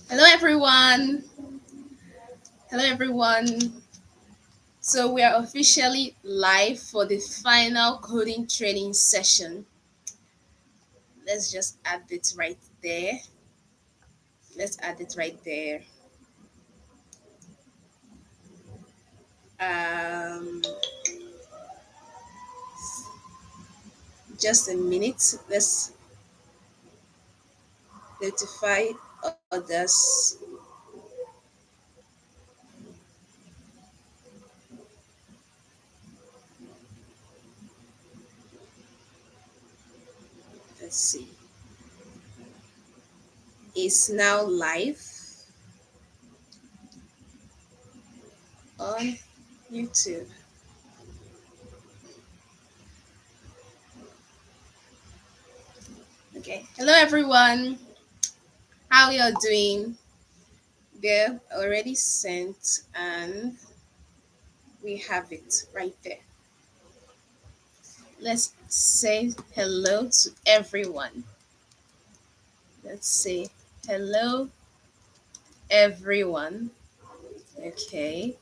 Hello, everyone. Hello, everyone. So, we are officially live for the final coding training session. Let's just add it right there. Let's add it right there. Um, just a minute. Let's notify others. Let's see. It's now live on YouTube. Okay. Hello, everyone. How you all doing? They're already sent, and we have it right there. Let's say hello to everyone. Let's say hello, everyone. Okay.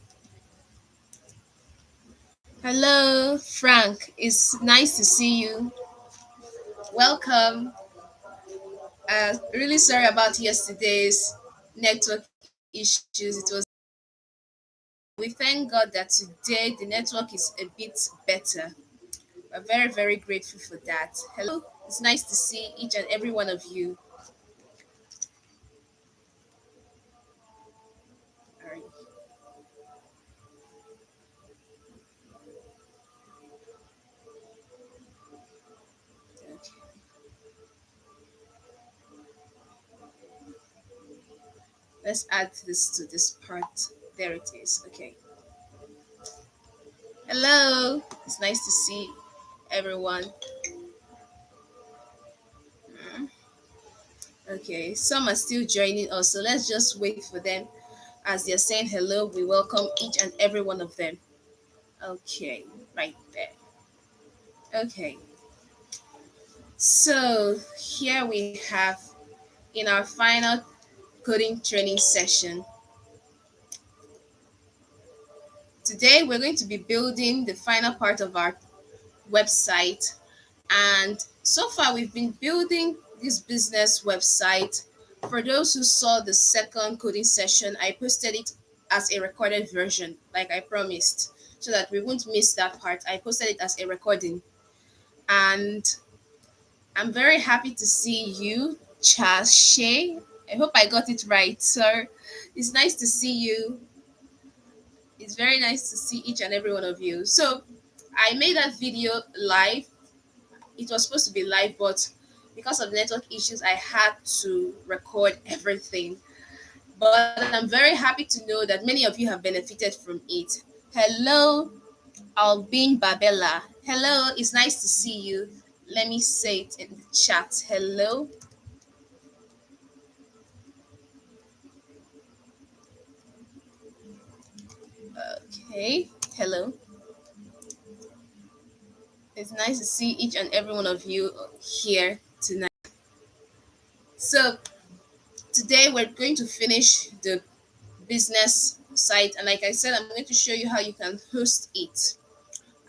Hello, Frank. It's nice to see you. Welcome. Really sorry about yesterday's network issues. It was. We thank God that today the network is a bit better. We're very, very grateful for that. Hello. It's nice to see each and every one of you. All right. Okay. Let's add this to this part. There it is. Okay. Hello. It's nice to see everyone. Mm. Okay. Some are still joining us, so let's just wait for them. As they're saying hello, we welcome each and every one of them. Okay. Right there. Okay. So here we have in our final coding training session. Today we're going to be building the final part of our website. And so far, we've been building this business website. For those who saw the second coding session, I posted it as a recorded version, like I promised, so that we won't miss that part. I posted it as a recording. And I'm very happy to see you, Chashe. I hope I got it right, sir. It's nice to see you. It's very nice to see each and every one of you. So, I made that video live. It was supposed to be live, but because of network issues, I had to record everything. But I'm very happy to know that many of you have benefited from it. Hello, Albin Babella. Hello, it's nice to see you. Let me say it in the chat. Hello. Okay. Hello. It's nice to see each and every one of you here tonight. So, today we're going to finish the business site, and like I said, I'm going to show you how you can host it,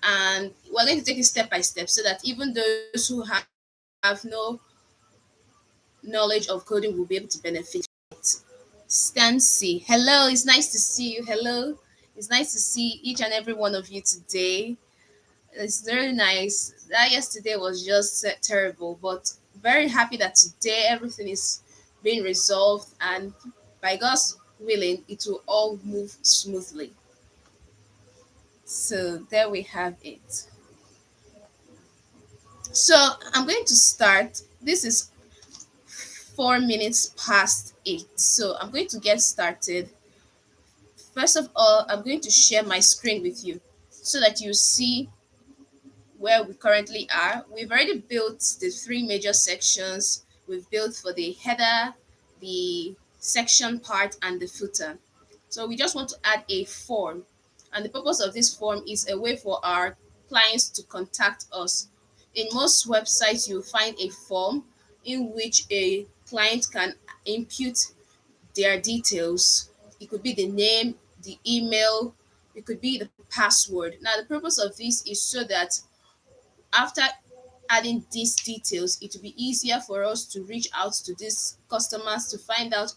and we're going to take it step by step so that even those who have no knowledge of coding will be able to benefit. Stancy, hello, it's nice to see you. Hello, it's nice to see each and every one of you today. It's very nice. That yesterday was just terrible, but very happy that today everything is being resolved, and by God's willing, it will all move smoothly. So there we have it. So I'm going to start. This is 4 minutes past 8. So I'm going to get started. First of all, I'm going to share my screen with you so that you see where we currently are. We've already built the three major sections. We've built for the header, the section part, and the footer. So we just want to add a form. And the purpose of this form is a way for our clients to contact us. In most websites, you'll find a form in which a client can input their details. It could be the name, the email, it could be the password. Now, the purpose of this is so that after adding these details, it will be easier for us to reach out to these customers to find out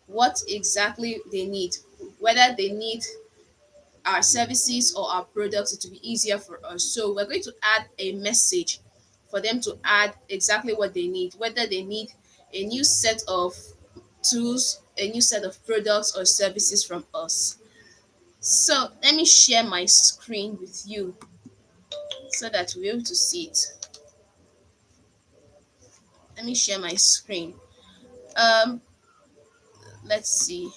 what exactly they need, whether they need our services or our products. It will be easier for us. So we're going to add a message for them to add exactly what they need, whether they need a new set of tools, a new set of products or services from us. So let me share my screen with you so that we're able to see it. Let me share my screen. Um, let's see.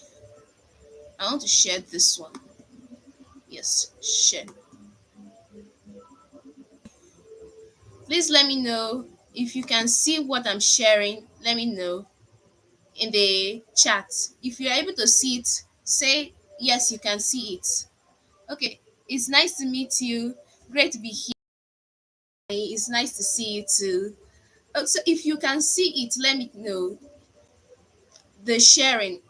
I want to share this one. Yes, share. Please let me know if you can see what I'm sharing. Let me know in the chat. If you're able to see it, say yes, you can see it. Okay, it's nice to meet you. Great to be here. It's nice to see you too. So if you can see it, let me know. The sharing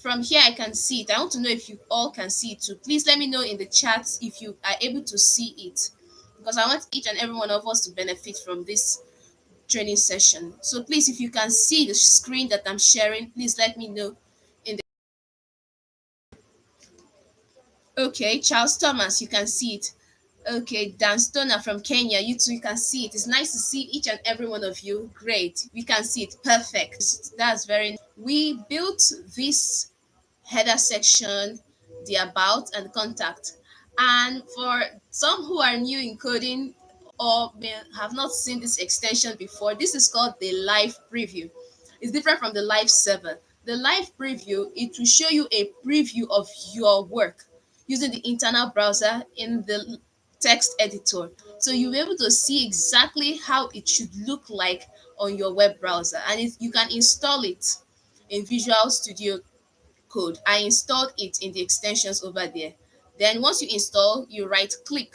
from here, I can see it. I want to know if you all can see it too. Please let me know in the chat if you are able to see it, because I want each and every one of us to benefit from this training session. So please, if you can see the screen that I'm sharing, please let me know in the Okay, Charles Thomas, you can see it. Okay, Dan Stoner from Kenya, you too, you can see it. It's nice to see each and every one of you. Great, we can see it. Perfect. That's very. We built this header section, the about and contact. And for some who are new in coding or may have not seen this extension before, this is called the live preview. It's different from the live server. The live preview, it will show you a preview of your work using the internal browser in the text editor. So you'll be able to see exactly how it should look like on your web browser. And you can install it in Visual Studio Code. I installed it in the extensions over there. Then once you install, you right click.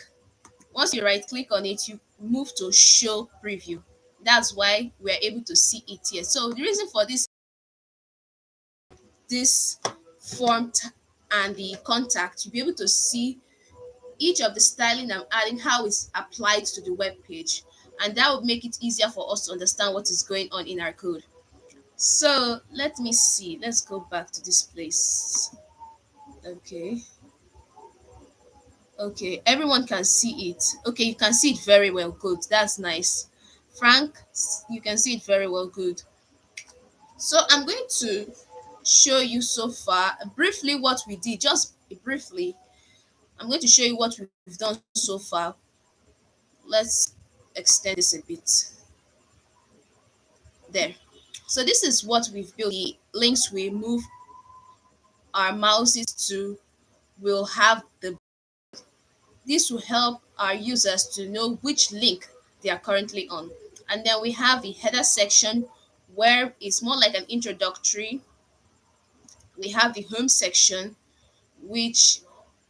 Once you right click on it, you move to show preview. That's why we're able to see it here. So the reason for this font and the contact, you'll be able to see each of the styling I'm adding, how it's applied to the web page. And that would make it easier for us to understand what is going on in our code. So let me see. Let's go back to this place. Okay. Okay, everyone can see it. Okay, you can see it very well. Good. That's nice. Frank, you can see it very well. Good. So I'm going to show you so far briefly what we did. Just briefly, I'm going to show you what we've done so far. Let's extend this a bit. There. So this is what we've built. The links we move our mouses to will have the This will help our users to know which link they are currently on. And then we have the header section where it's more like an introductory. We have the home section, which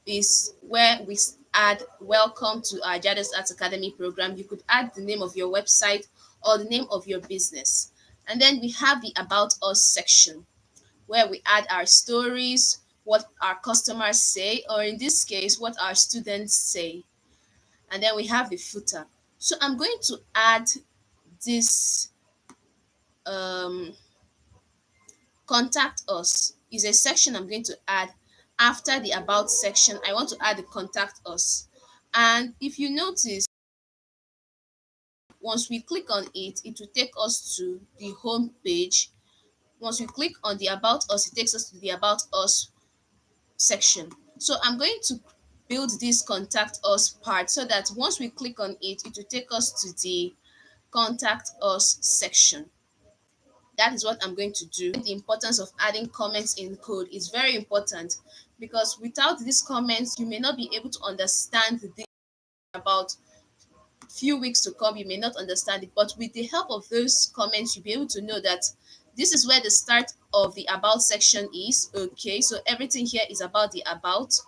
is where we add welcome to our Jadexarts Academy program. You could add the name of your website or the name of your business. And then we have the about us section where we add our stories, what our customers say, or in this case, what our students say. And then we have the footer. So I'm going to add this um, contact us is a section I'm going to add after the about section. I want to add the contact us. And if you notice, once we click on it, it will take us to the home page. Once we click on the about us, it takes us to the about us section. So I'm going to build this contact us part so that once we click on it, it will take us to the contact us section. That is what I'm going to do. The importance of adding comments in code is very important because without these comments, you may not be able to understand the about few weeks to come. You may not understand it, but with the help of those comments, you'll be able to know that this is where the start of the about section is. Okay, so everything here is about the about,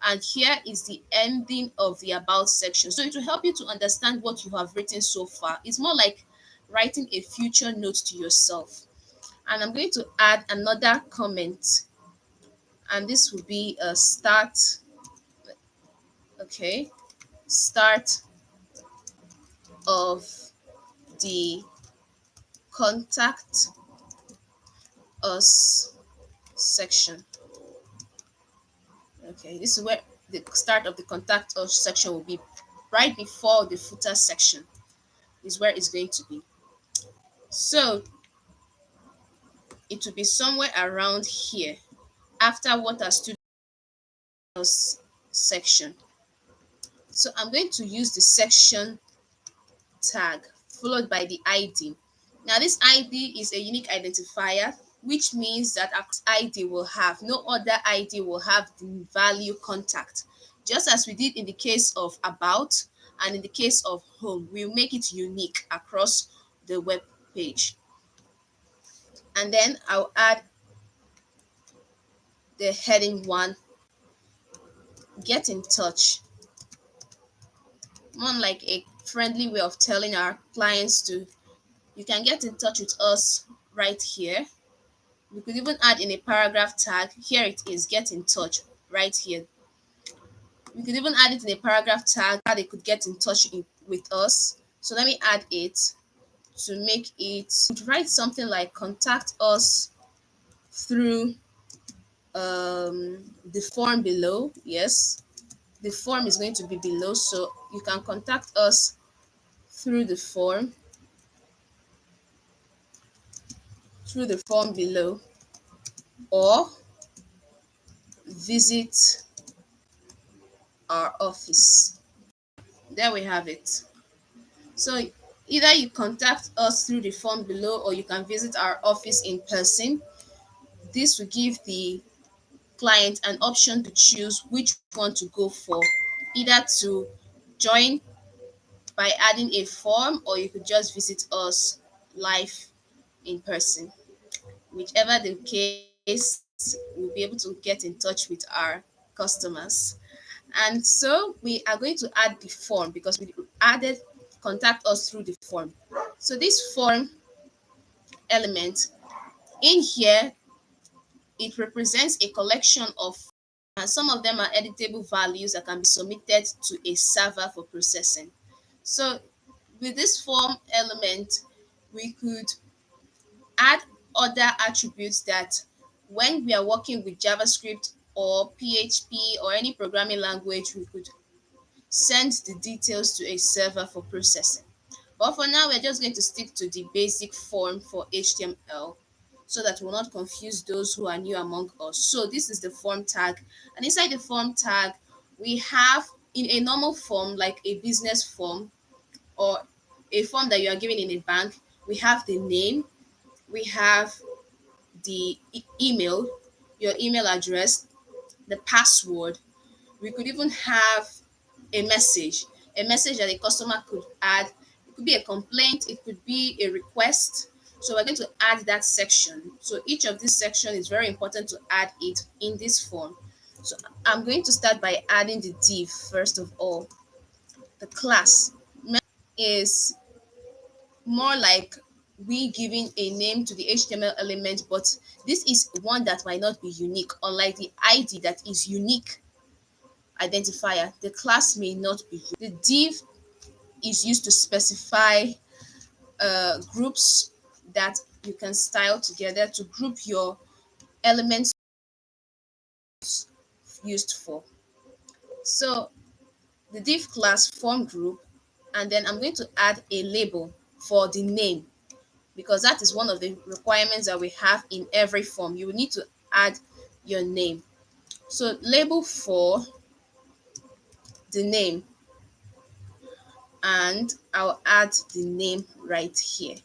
and here is the ending of the about section. So it will help you to understand what you have written so far. It's more like writing a future note to yourself. And I'm going to add another comment, and this will be a start. Okay, start of the contact us section. Okay, this is where the start of the contact us section will be, right before the footer section is where it's going to be. So it will be somewhere around here after what our students section. So I'm going to use the section tag followed by the ID. Now this ID is a unique identifier, which means that our ID will have, no other ID will have the value contact. Just as we did in the case of about and in the case of home, we'll make it unique across the web page. And then I'll add the heading 1, get in touch. More like a friendly way of telling our clients to, you can get in touch with us right here. We could even add in a paragraph tag. Here it is, get in touch right here. We could even add it in a paragraph tag how they could get in touch with us. So let me add it to make it, write something like contact us through the form below. Yes, the form is going to be below, so you can contact us through the form below, or visit our office. There we have it. So either you contact us through the form below, or you can visit our office in person. This will give the client an option to choose which one to go for, either to join by adding a form, or you could just visit us live in person. Whichever the case, we'll be able to get in touch with our customers. And so we are going to add the form because we added contact us through the form. So this form element in here, it represents a collection of, and some of them are editable values that can be submitted to a server for processing. So with this form element, we could add other attributes that when we are working with JavaScript or PHP or any programming language, we could send the details to a server for processing. But for now, we're just going to stick to the basic form for HTML so that we'll not confuse those who are new among us. So this is the form tag. And inside the form tag, we have, in a normal form, like a business form or a form that you are given in a bank, we have the name, we have the email, your email address, the password. We could even have a message that a customer could add. It could be a complaint, it could be a request. So we're going to add that section. So each of these sections is very important to add it in this form. So I'm going to start by adding the div first of all. The class is more like we giving a name to the HTML element, but this is one that might not be unique, unlike the ID that is unique identifier. The class may not be. The div is used to specify groups that you can style together to group your elements used for. So the div class form group, and then I'm going to add a label for the name, because that is one of the requirements that we have in every form. You will need to add your name. So label for the name, and I'll add the name right here.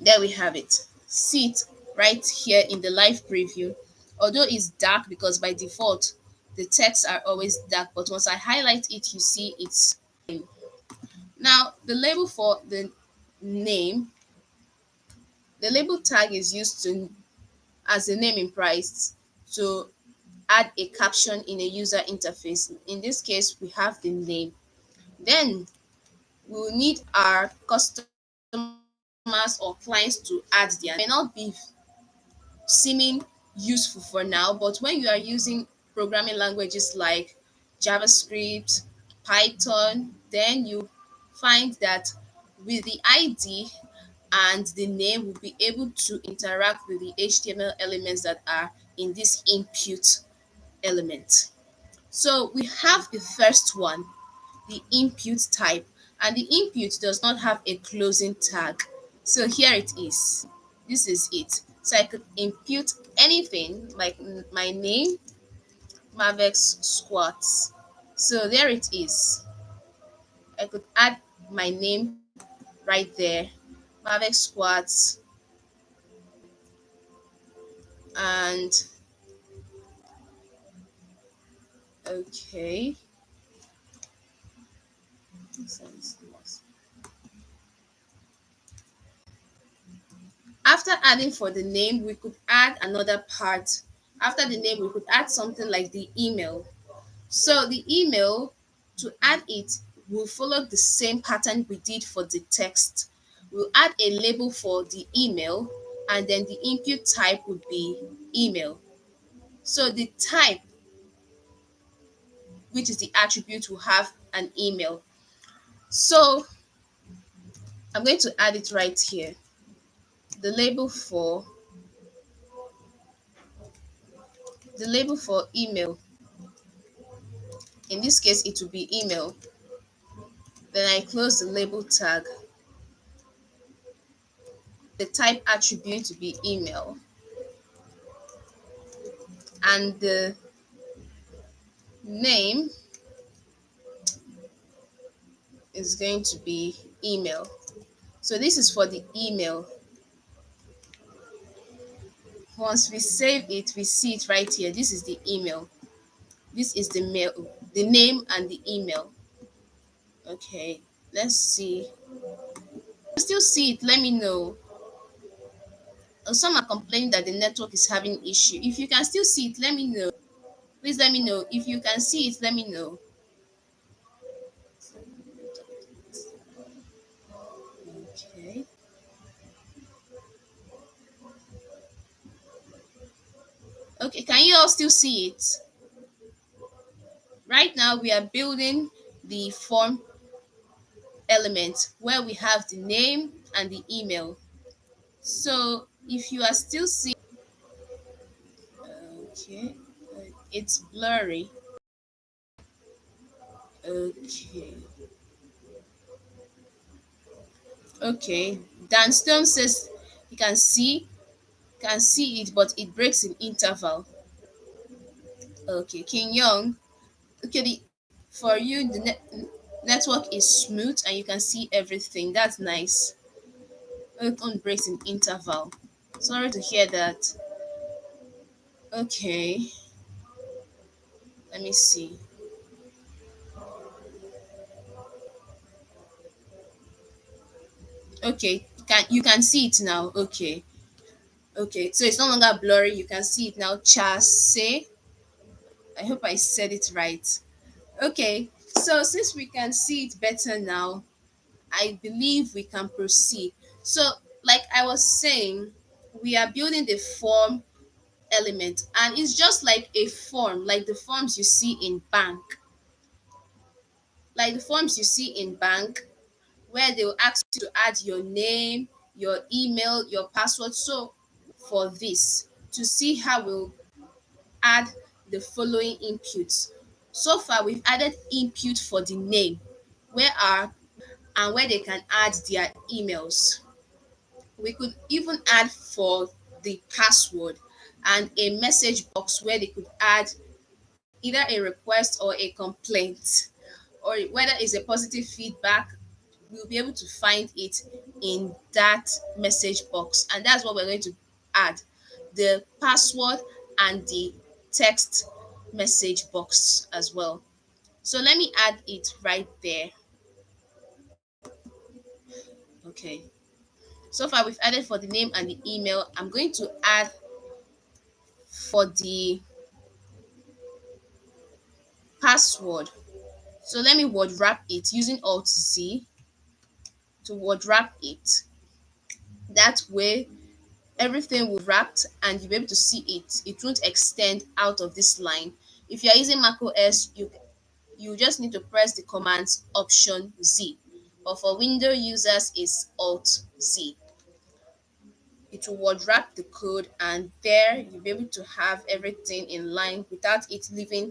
There we have it. See it right here in the live preview. Although it's dark because by default the texts are always dark, but once I highlight it, you see it's now the label for the name. The label tag is used to, as the name implies, to add a caption in a user interface. In this case, we have the name. Then we will need our customers or clients to add their name. May not be seeming useful for now, but when you are using programming languages like JavaScript, Python, then you find that with the ID and the name will be able to interact with the HTML elements that are in this input element. So we have the first one, the input type, and the input does not have a closing tag. So here it is. This is it. So I could input anything like my name, Mavex Squats. So there it is. I could add my name right there, Mavex Squats, and okay. After adding for the name, we could add another part. After the name, we could add something like the email. So the email, to add it, will follow the same pattern we did for the text. We'll add a label for the email, and then the input type would be email. So the type, which is the attribute, will have an email. So I'm going to add it right here. The label for email, in this case it will be email. Then I close the label tag. The type attribute to be email, and the name is going to be email. So this is for the email. Once we save it, we see it right here. This is the email. This is the name and the email. Okay, let's see. You still see it? Let me know. Some are complaining that the network is having issue. If you can still see it, let me know. Please let me know. If you can see it, let me know. Okay. Okay, can you all still see it? Right now we are building the form element where we have the name and the email. So if you are still seeing, okay, it's blurry. Okay, okay. Dan Stone says he can see it, but it breaks in interval. Okay, King Young. Okay, for you the network is smooth and you can see everything. That's nice. It on breaks in interval. Sorry to hear that. Okay, let me see. Okay, you can see it now. Okay. Okay, so it's no longer blurry. You can see it now. Chase. I hope I said it right. Okay, so since we can see it better now, I believe we can proceed. So, like I was saying, we are building the form element, and it's just like a form, like the forms you see in bank. Like the forms you see in bank, where they will ask you to add your name, your email, your password. So, for this, to see how we'll add the following inputs. So far, we've added input for the name, where they can add their emails. We could even add for the password and a message box where they could add either a request or a complaint, or whether it's a positive feedback. We'll be able to find it in that message box, and that's what we're going to add: the password and the text message box as well. So let me add it right there. Okay, so far we've added for the name and the email. I'm going to add for the password. So let me word wrap it using Alt Z. to word wrap it. That way, everything will wrapped and you'll be able to see it. It won't extend out of this line. If you're using macOS, you just need to press the command option Z. But for Windows users, it's Alt Z. It will word wrap the code, and there you'll be able to have everything in line without it leaving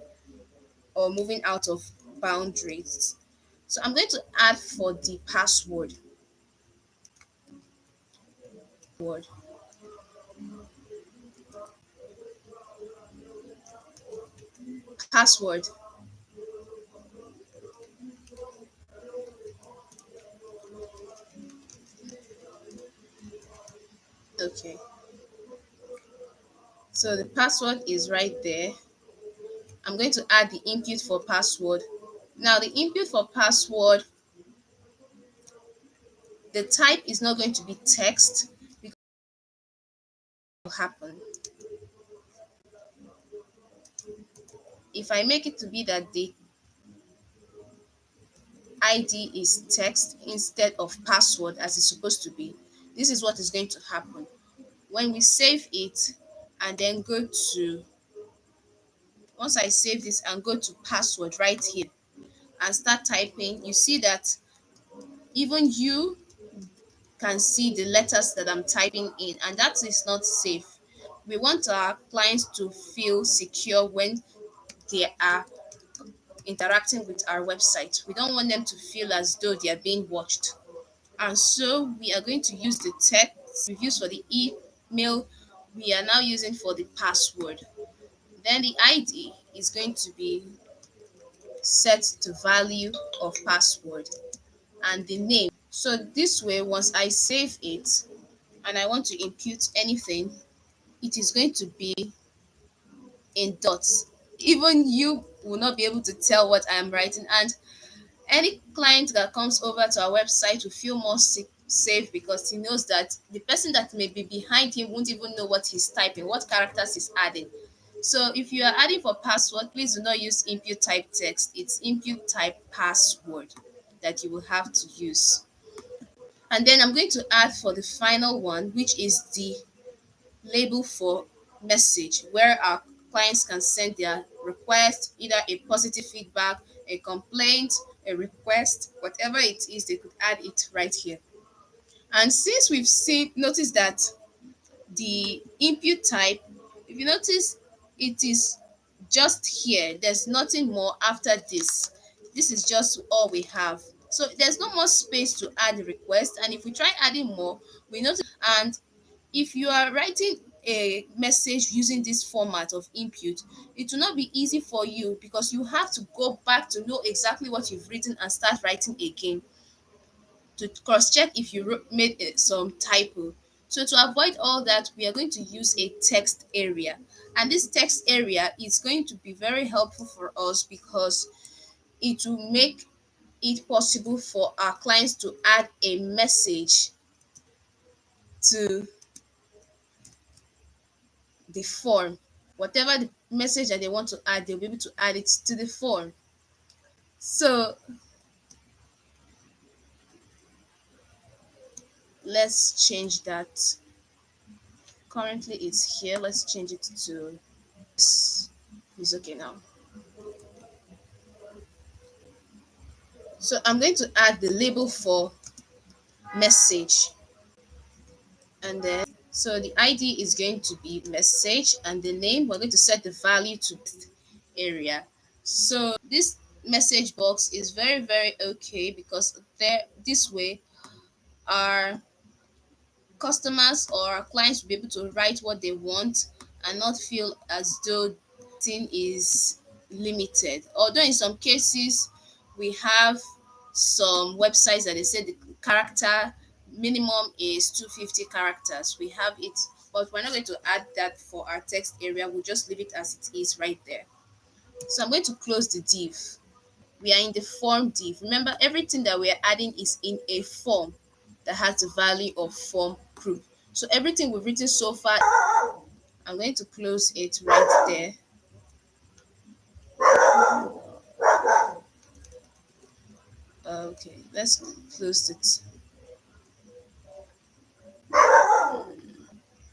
or moving out of boundaries. So I'm going to add for the password. Word Password. Okay. So the password is right there. I'm going to add the input for password. Now the input for password, the type is not going to be text because it will happen. If I make it to be that the ID is text instead of password as it's supposed to be, this is what is going to happen. When we save it and then go to, once I save this and go to password right here and start typing, you see that even you can see the letters that I'm typing in, and that is not safe. We want our clients to feel secure when they are interacting with our website. We don't want them to feel as though they are being watched. And so we are going to use the text we've used for the email, we are now using for the password. Then the ID is going to be set to value of password and the name. So this way, once I save it and I want to impute anything, it is going to be in dots. Even you will not be able to tell what I am writing. And any client that comes over to our website will feel more safe because he knows that the person that may be behind him won't even know what he's typing, what characters he's adding. So if you are adding for password, please do not use input type text. It's input type password that you will have to use. And then I'm going to add for the final one, which is the label for message, where our clients can send their request, either a positive feedback, a complaint, a request, whatever it is, they could add it right here. And since we've seen, notice that the input type, if you notice, it is just here. There's nothing more after this. This is just all we have. So there's no more space to add request. And if we try adding more, we notice, and if you are writing a message using this format of input, it will not be easy for you because you have to go back to know exactly what you've written and start writing again to cross check if you made some typo. So to avoid all that, we are going to use a text area. And this text area is going to be very helpful for us because it will make it possible for our clients to add a message to the form. Whatever the message that they want to add, they'll be able to add it to the form. So let's change that. Currently it's here. Let's change it to this. It's okay now. So I'm going to add the label for message, and then so the ID is going to be message, and the name we're going to set the value to area. So this message box is very okay because there this way our customers or our clients will be able to write what they want and not feel as though thing is limited. Although in some cases we have some websites that they say the character minimum is 250 characters. We have it, but we're not going to add that for our text area. We'll just leave it as it is right there. So I'm going to close the div. We are in the form div. Remember, everything that we are adding is in a form that has the value of form group. So everything we've written so far, I'm going to close it right there. Okay, let's close it.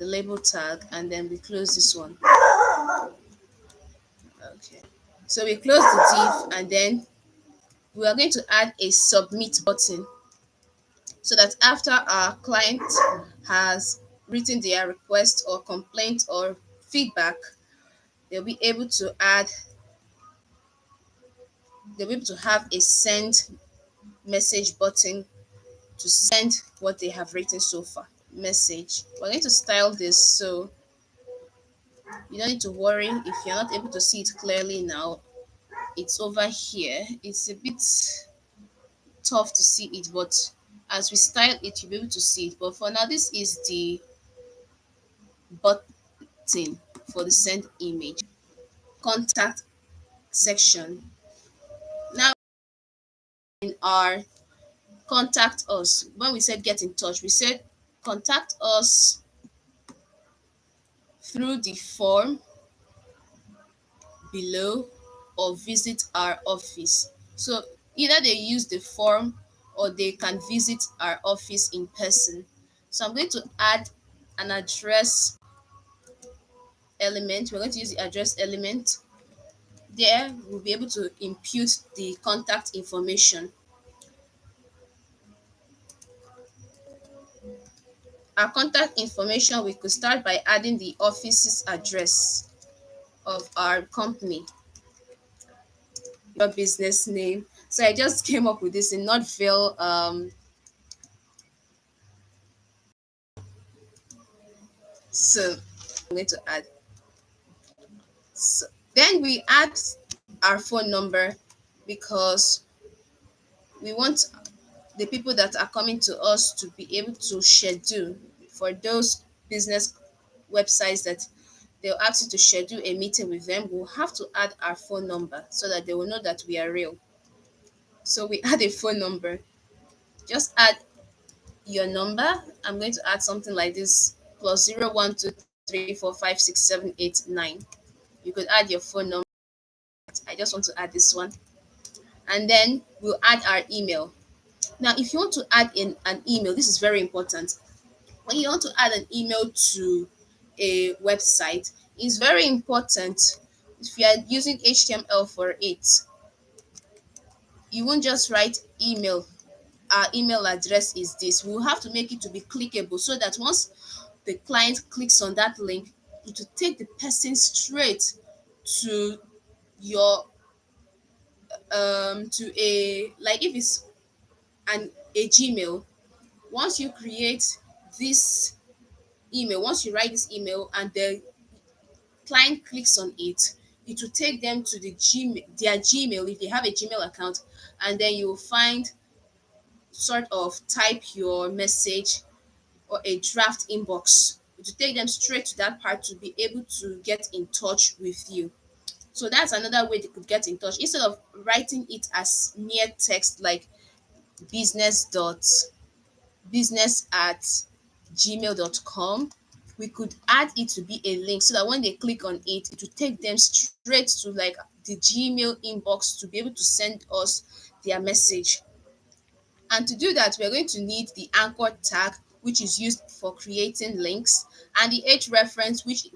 the label tag, and then we close this one. Okay. So we close the div, and then we are going to add a submit button so that after our client has written their request or complaint or feedback, they'll be able to add, they'll be able to have a send message button to send what they have written so far. Message. We're going to style this so you don't need to worry if you're not able to see it clearly now. It's over here. It's a bit tough to see it, but as we style it, you'll be able to see it. But for now, this is the button for the send image. Contact section. Now in our contact us, when we said get in touch, we said contact us through the form below or visit our office. So either they use the form or they can visit our office in person. So I'm going to add an address element. We're going to use the address element. There we'll be able to impute the contact information. Our contact information, we could start by adding the office's address of our company, your business name. So I just came up with this in Northville. So I'm going to add. So then we add our phone number because we want the people that are coming to us to be able to schedule for those business websites that they'll ask you to schedule a meeting with them. We'll have to add our phone number so that they will know that we are real. So we add a phone number. Just add your number. I'm going to add something like this: +0123456789. You could add your phone number. I just want to add this one. And then we'll add our email. Now, if you want to add in an email, this is very important. When you want to add an email to a website, it's very important. If you are using HTML for it, you won't just write email. Our email address is this. We'll have to make it to be clickable so that once the client clicks on that link, it will take the person straight to your to a, like if it's an a Gmail. Once you create this email, once you write this email and the client clicks on it, it will take them to the Gmail, their Gmail if they have a Gmail account, and then you will find, sort of type your message or a draft inbox. It will take them straight to that part to be able to get in touch with you. So that's another way they could get in touch instead of writing it as mere text like business dot business at gmail.com. We could add it to be a link so that when they click on it, it will take them straight to like the Gmail inbox to be able to send us their message. And to do that, we're going to need the anchor tag, which is used for creating links, and the H reference, which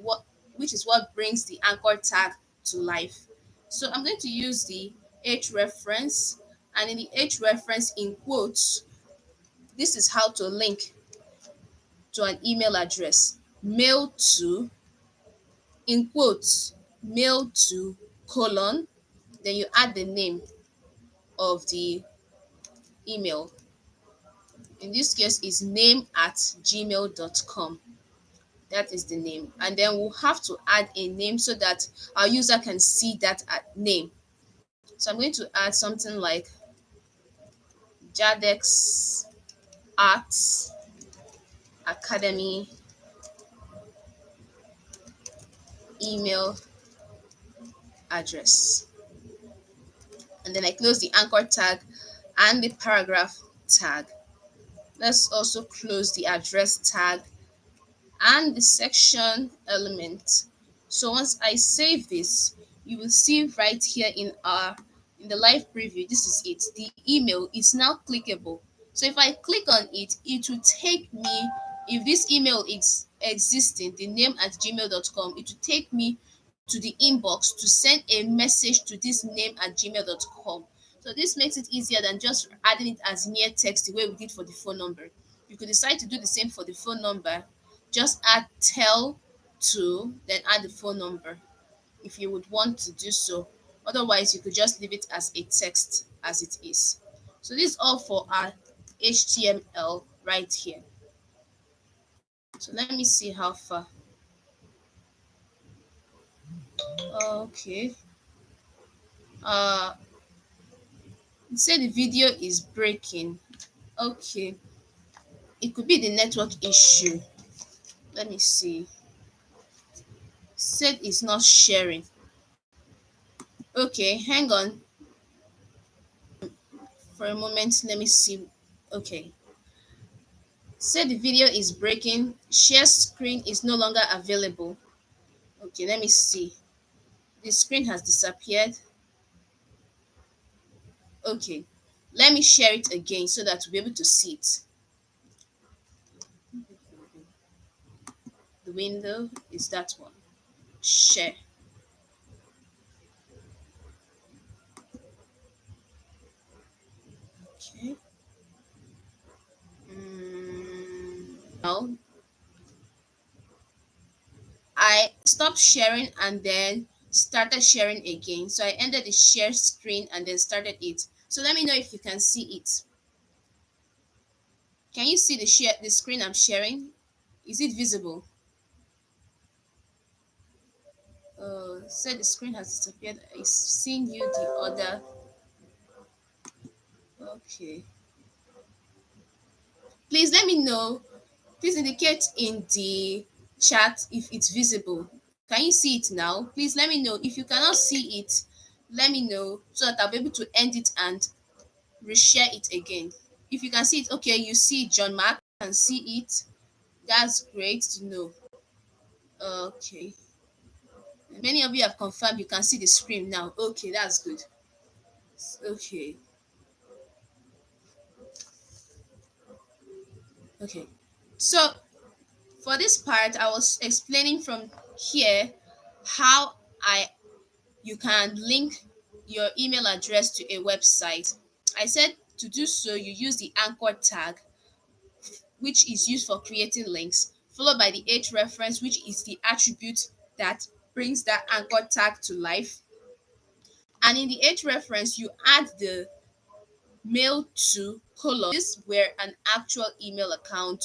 is what brings the anchor tag to life. So I'm going to use the H reference, and in the H reference in quotes, this is how to link to an email address. Mail to, in quotes, mail to colon, then you add the name of the email. In this case, is name at gmail.com. That is the name. And then we'll have to add a name so that our user can see that name. So I'm going to add something like Jadex Arts Academy email address. And then I close the anchor tag and the paragraph tag. Let's also close the address tag and the section element. So once I save this, you will see right here in the live preview, this is it. The email is now clickable. So if I click on it, it will take me if this email is existing, the name at gmail.com, it will take me to the inbox to send a message to this name at gmail.com. So this makes it easier than just adding it as mere text the way we did for the phone number. You could decide to do the same for the phone number. Just add tell to, then add the phone number if you would want to do so. Otherwise, you could just leave it as a text as it is. So this is all for our HTML right here. So let me see how far. Okay. Uh, it said the video is breaking. Okay. It could be the network issue. Let me see. Said it's not sharing. Okay, hang on for a moment. Let me see. Okay. Said the video is breaking. Share screen is no longer available. Okay, let me see. The screen has disappeared. Okay. Let me share it again so that we'll be able to see it. The window is that one. Share. Okay. Now I stopped sharing and then started sharing again. So I ended the share screen and then started it. So let me know if you can see it. Can you see the screen I'm sharing? Is it visible? Say the screen has disappeared. It's seeing you the other. Okay. Please let me know. Please indicate in the chat if it's visible. Can you see it now? Please let me know. If you cannot see it, let me know so that I'll be able to end it and reshare it again. If you can see it, okay, you see it, John Mark can see it. That's great to know. Okay. Many of you have confirmed you can see the screen now. Okay, that's good. Okay. Okay. So for this part, I was explaining from here how I you can link your email address to a website. I said to do so, you use the anchor tag, which is used for creating links, followed by the H reference, which is the attribute that brings that anchor tag to life. And in the H reference, you add the mail to colon. This is where an actual email account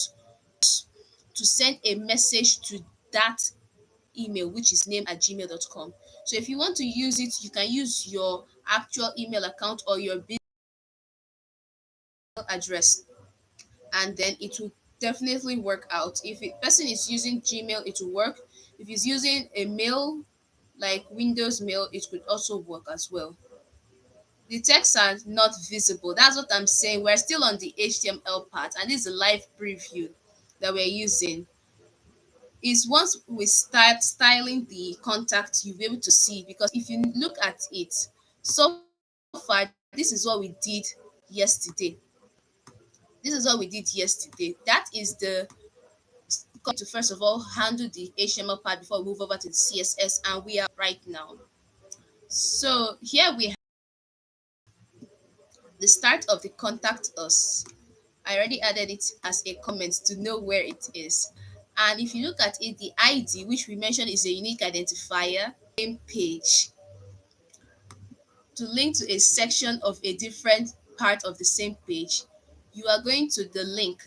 to send a message to that email, which is name at gmail.com. So if you want to use it, you can use your actual email account or your business address, and then it will definitely work out. If a person is using Gmail, it will work. If he's using a mail like Windows Mail, it could also work as well. The texts are not visible. That's what I'm saying. We're still on the HTML part, and this is a live preview that we're using. Is once we start styling the contact, you'll be able to see, because if you look at it so far, this is what we did yesterday. This is what we did yesterday. That is the going to first of all handle the HTML part before we move over to the CSS, and we are right now. So here we have the start of the contact us. I already added it as a comment to know where it is. And if you look at it, the ID, which we mentioned is a unique identifier, same page to link to a section of a different part of the same page, you are going to the link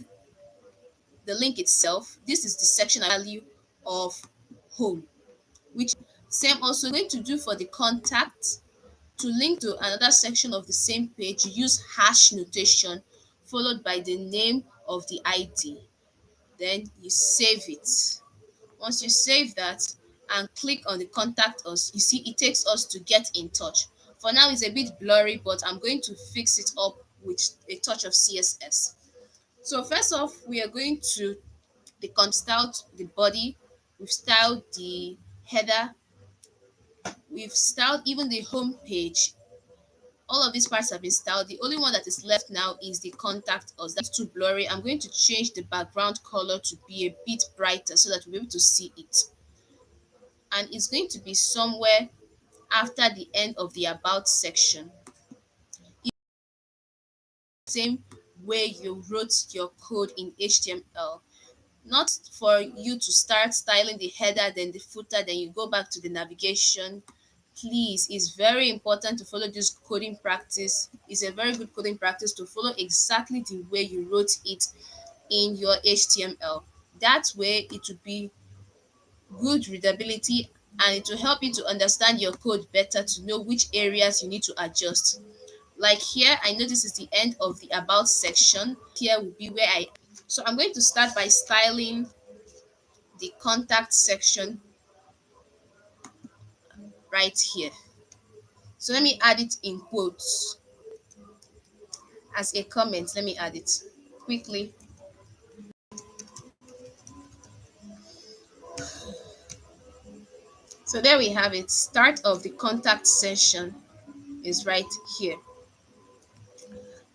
itself. This is the section value of home, which same also going to do for the contact. To link to another section of the same page, you use hash notation followed by the name of the ID. Then you save it. Once you save that and click on the contact us, you see it takes us to get in touch. For now, it's a bit blurry, but I'm going to fix it up with a touch of CSS. So first off, we are going to styled the body, we've styled the header, we've styled even the home page. All of these parts have been styled. The only one that is left now is the contact us. That's too blurry. I'm going to change the background color to be a bit brighter so that we'll be able to see it. And it's going to be somewhere after the end of the about section. Same way you wrote your code in HTML. Not for you to start styling the header, then the footer, then you go back to the navigation. Please, it's very important to follow this coding practice. It's a very good coding practice to follow exactly the way you wrote it in your HTML. That way, it will be good readability and it will help you to understand your code better to know which areas you need to adjust. Like here, I know this is the end of the about section. Here will be where so I'm going to start by styling the contact section right here. So let me add it in quotes as a comment. Let me add it quickly. So there we have it. Start of the contact session is right here.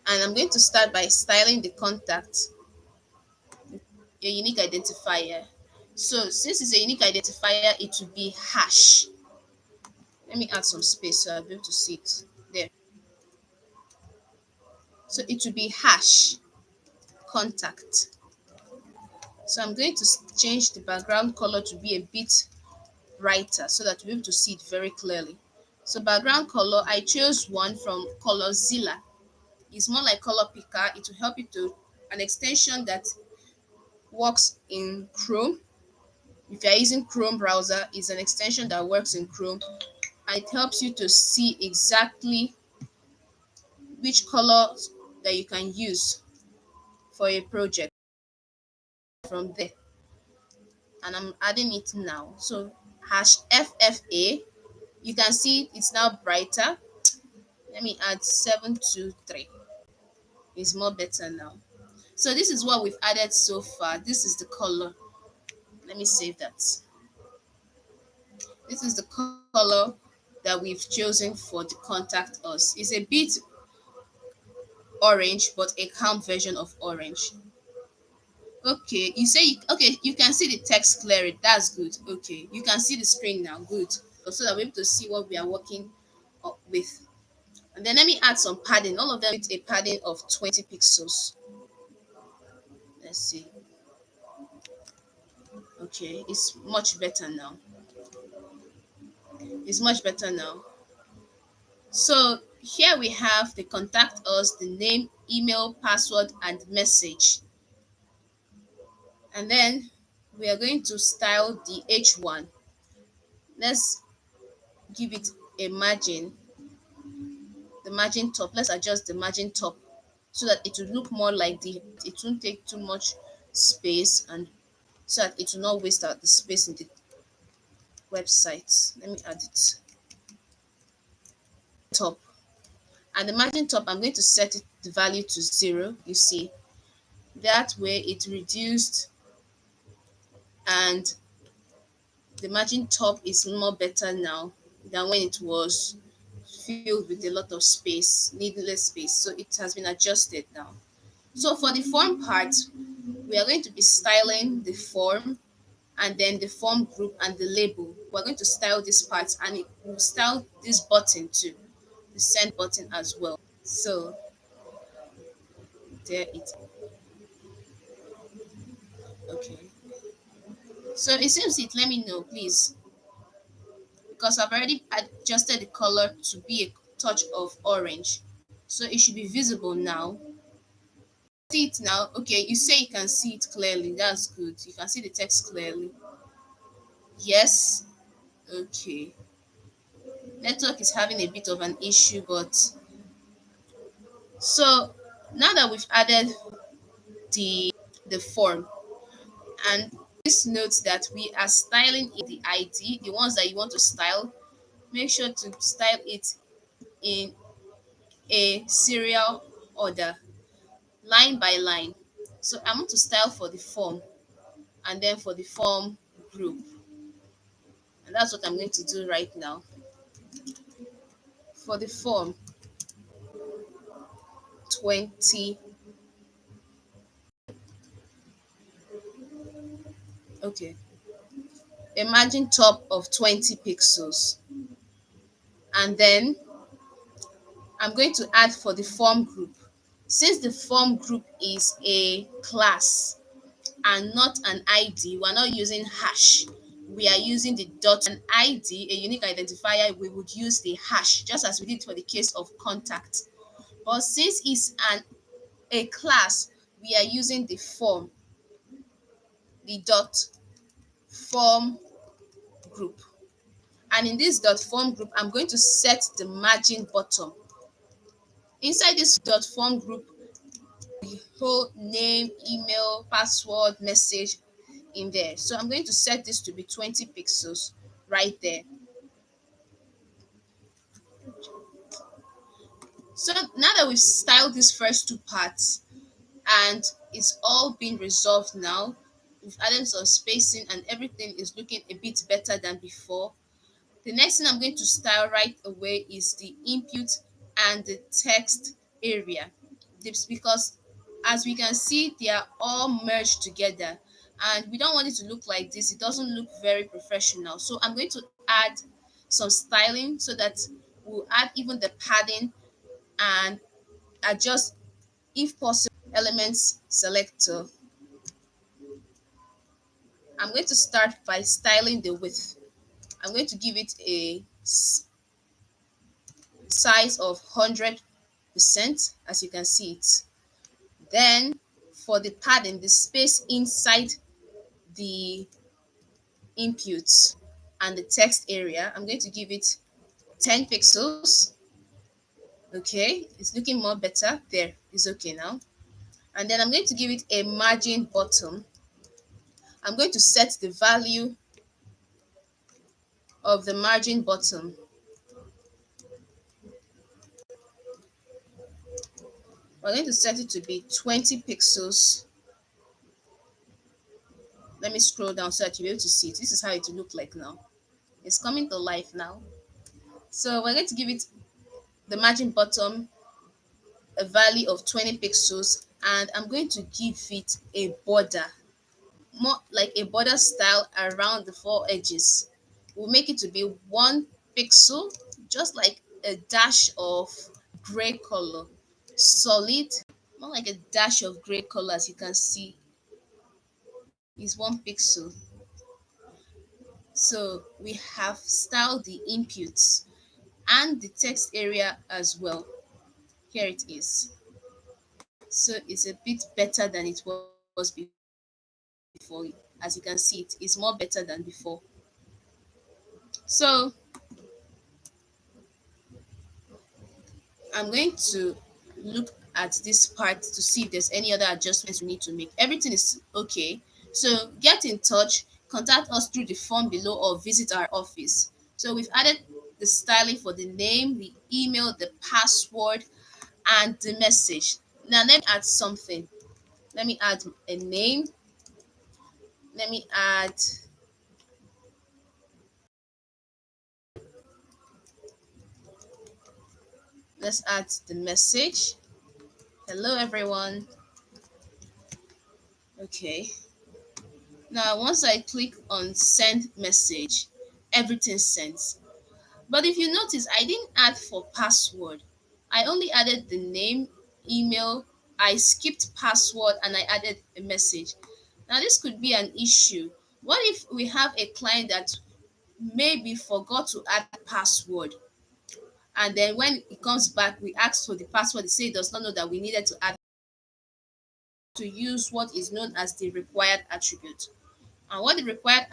And I'm going to start by styling the contact, a unique identifier. So since it's a unique identifier, it will be hash. Let me add some space so I'll be able to see it there. So it will be hash contact. So I'm going to change the background color to be a bit brighter so that we'll be able to see it very clearly. So background color, I chose one from Colorzilla. It's more like color picker. It will help you to an extension that works in Chrome. If you're using Chrome browser, it's an extension that works in Chrome and it helps you to see exactly which color that you can use for a project from there. And I'm adding it now. So hash FFA, you can see it's now brighter. Let me add 723. It's more better now. So this is what we've added so far. This is the color. Let me save that. This is the color that we've chosen for the contact us. It's a bit orange, but a calm version of orange. Okay, you say okay, you can see the text clearly. That's good. Okay, you can see the screen now. Good. So that we're able to see what we are working with. And then let me add some padding. All of them with a padding of 20 pixels. Let's see. Okay, it's much better now. It's much better now. So here we have the contact us, the name, email, password, and message. And then we are going to style the H1. Let's give it a margin, the margin top. Let's adjust the margin top so that it will look more like it won't take too much space and so that it will not waste out the space in the website. Let me add it top. And the margin top, I'm going to set it the value to 0. You see, that way it reduced and the margin top is more better now than when it was filled with a lot of space, needless space. So it has been adjusted now. So for the form part, we are going to be styling the form and then the form group and the label. We're going to style this part and it will style this button too, the send button as well. So there it. Okay. So it seems it. Let me know, please, because I've already adjusted the color to be a touch of orange. So it should be visible now. See it now. Okay, you say you can see it clearly. That's good. You can see the text clearly. Yes. Okay. Network is having a bit of an issue, but so now that we've added the form and this notes that we are styling in the ID, the ones that you want to style, make sure to style it in a serial order, line by line. So I want to style for the form and then for the form group. And that's what I'm going to do right now. For the form, 20. Okay, a margin top of 20 pixels. And then I'm going to add for the form group. Since the form group is a class and not an ID, we're not using hash. We are using the dot an ID, a unique identifier. We would use the hash, just as we did for the case of contact. But since it's a class, we are using the dot form group. And in this dot form group, I'm going to set the margin bottom. Inside this dot form group, the whole name, email, password, message in there. So I'm going to set this to be 20 pixels right there. So now that we've styled these first two parts and it's all been resolved now, we've added some spacing and everything is looking a bit better than before. The next thing I'm going to style right away is the input and the text area. This because as we can see, they are all merged together and we don't want it to look like this. It doesn't look very professional. So I'm going to add some styling so that we'll add even the padding and adjust, if possible, elements selector. I'm going to start by styling the width. I'm going to give it a size of 100%, as you can see it. Then for the padding, the space inside the inputs and the text area, I'm going to give it 10 pixels. Okay, it's looking more better. There is okay now. And then I'm going to give it a margin bottom. I'm going to set the value of the margin bottom. We're going to set it to be 20 pixels. Let me scroll down so that you'll be able to see it. This is how it will look like now. It's coming to life now. So we're going to give it the margin bottom a value of 20 pixels and I'm going to give it a border, more like a border style around the four edges. We'll make it to be 1 pixel, just like a dash of gray color, solid, more like a dash of gray color. As you can see, is 1 pixel. So we have styled the inputs and the text area as well. Here it is. So it's a bit better than it was before. As you can see, it is more better than before. So I'm going to look at this part to see if there's any other adjustments we need to make. Everything is okay. So get in touch, contact us through the form below or visit our office. So we've added the styling for the name, the email, the password, and the message. Now let me add something. Let me add a name. Let me add let's add the message. Hello everyone. Okay. Now once I click on send message, everything sends. But if you notice, I didn't add for password. I only added the name, email, I skipped password, and I added a message. Now this could be an issue. What if we have a client that maybe forgot to add password, and then when it comes back we ask for the password, they say it does not know that we needed to add to use what is known as the required attribute. And what the required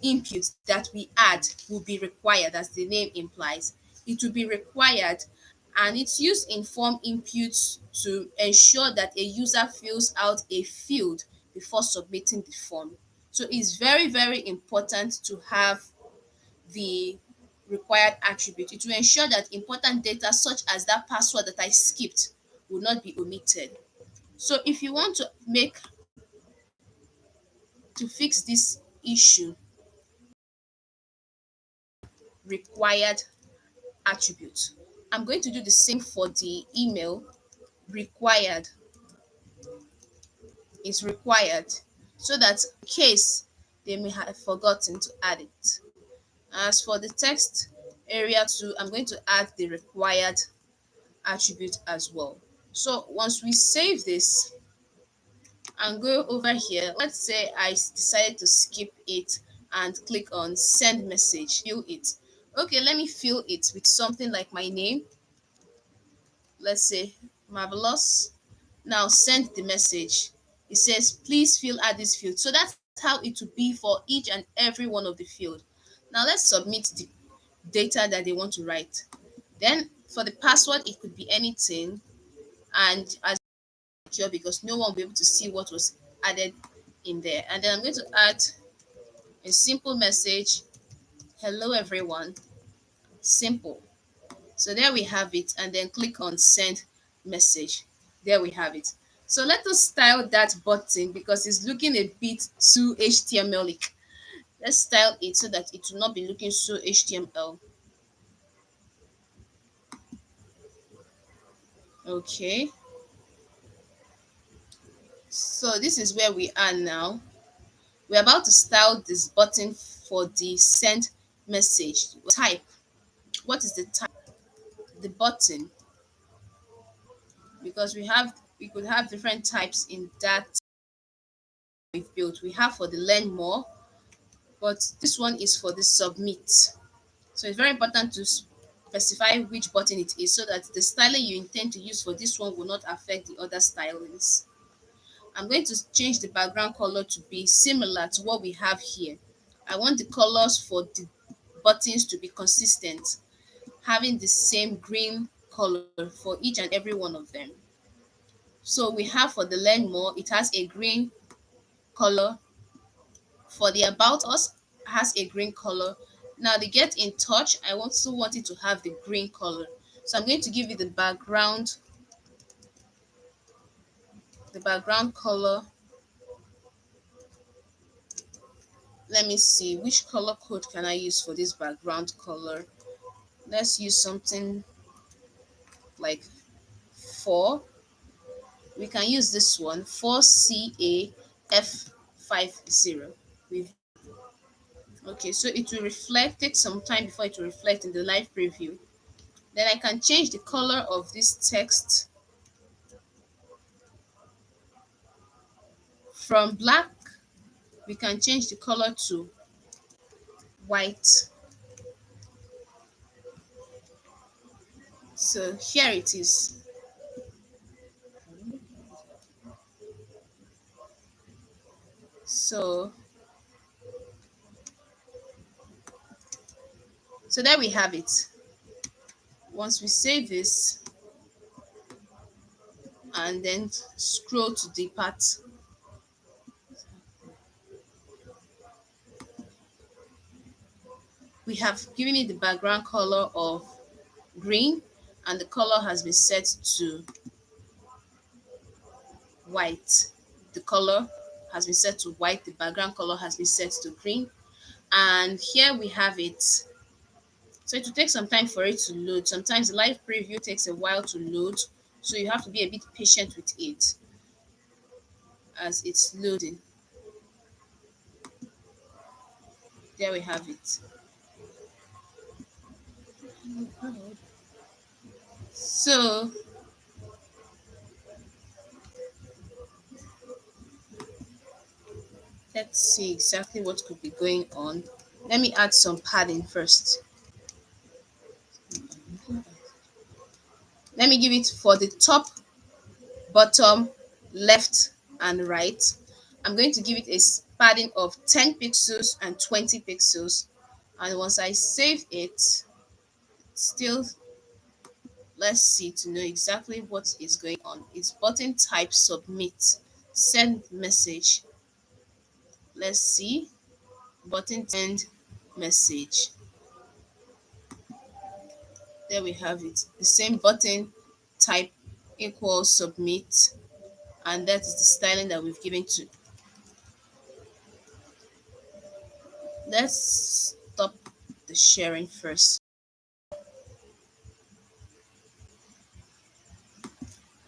input that we add will be required, as the name implies. It will be required and it's used in form inputs to ensure that a user fills out a field before submitting the form. So it's very, very important to have the required attribute. It will ensure that important data such as that password that I skipped will not be omitted. So if you want to fix this issue, required attribute. I'm going to do the same for the email. required. It's required so that in case they may have forgotten to add it. As for the text area too, I'm going to add the required attribute as well. So once we save this and go over here, let's say I decided to skip it and click on send message, fill it. Okay, let me fill it with something like my name. Let's say Marvelous. Now send the message. It says please fill out this field. So that's how it will be for each and every one of the field. Now let's submit the data that they want to write. Then for the password, it could be anything, and as secure because no one will be able to see what was added in there. And then I'm going to add a simple message. Hello everyone. Simple. So there we have it, and then click on send message. There we have it. So let us style that button because it's looking a bit too HTML-ic. Let's style it so that it will not be looking so HTML. Okay. So this is where we are now. We're about to style this button for the send message. Type. What is the type? The button. Because we could have different types in that we've built. We have for the learn more, but this one is for the submit. So it's very important to specify which button it is so that the styling you intend to use for this one will not affect the other stylings. I'm going to change the background color to be similar to what we have here. I want the colors for the buttons to be consistent, having the same green color for each and every one of them. So we have for the learn more, it has a green color. For the about us, has a green color. Now the get in touch, I also want it to have the green color. So I'm going to give it the background color. Let me see which color code can I use for this background color. Let's use something like 4. We can use this one 4CAF50. We've Okay, so it will reflect, take some time before it will reflect in the live preview. Then I can change the color of this text from black. We can change the color to white. So here it is. So there we have it. Once we save this and then scroll to the part, we have given it the background color of green, and the color has been set to white. The color has been set to white, the background color has been set to green, and here we have it. So it will take some time for it to load. Sometimes the live preview takes a while to load, so you have to be a bit patient with it as it's loading. There we have it. So let's see exactly what could be going on. Let me add some padding first. Let me give it for the top, bottom, left, and right. I'm going to give it a padding of 10 pixels and 20 pixels. And once I save it, still, let's see to know exactly what is going on. It's button type submit, send message. Let's see, button send message. There we have it. The same button type equals submit, and that is the styling that we've given to. Let's stop the sharing first.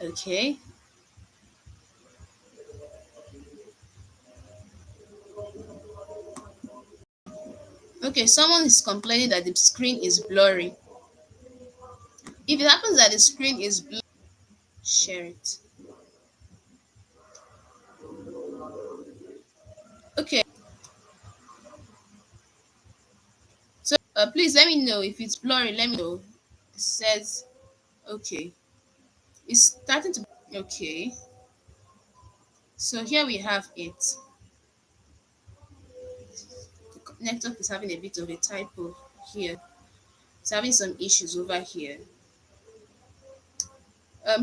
Okay. Okay, someone is complaining that the screen is blurry. If it happens that the screen is blurry, share it. Okay, so please let me know if it's blurry. Let me know. It says okay. It's starting to okay. So here we have it. The network is having a bit of a typo here. It's having some issues over here.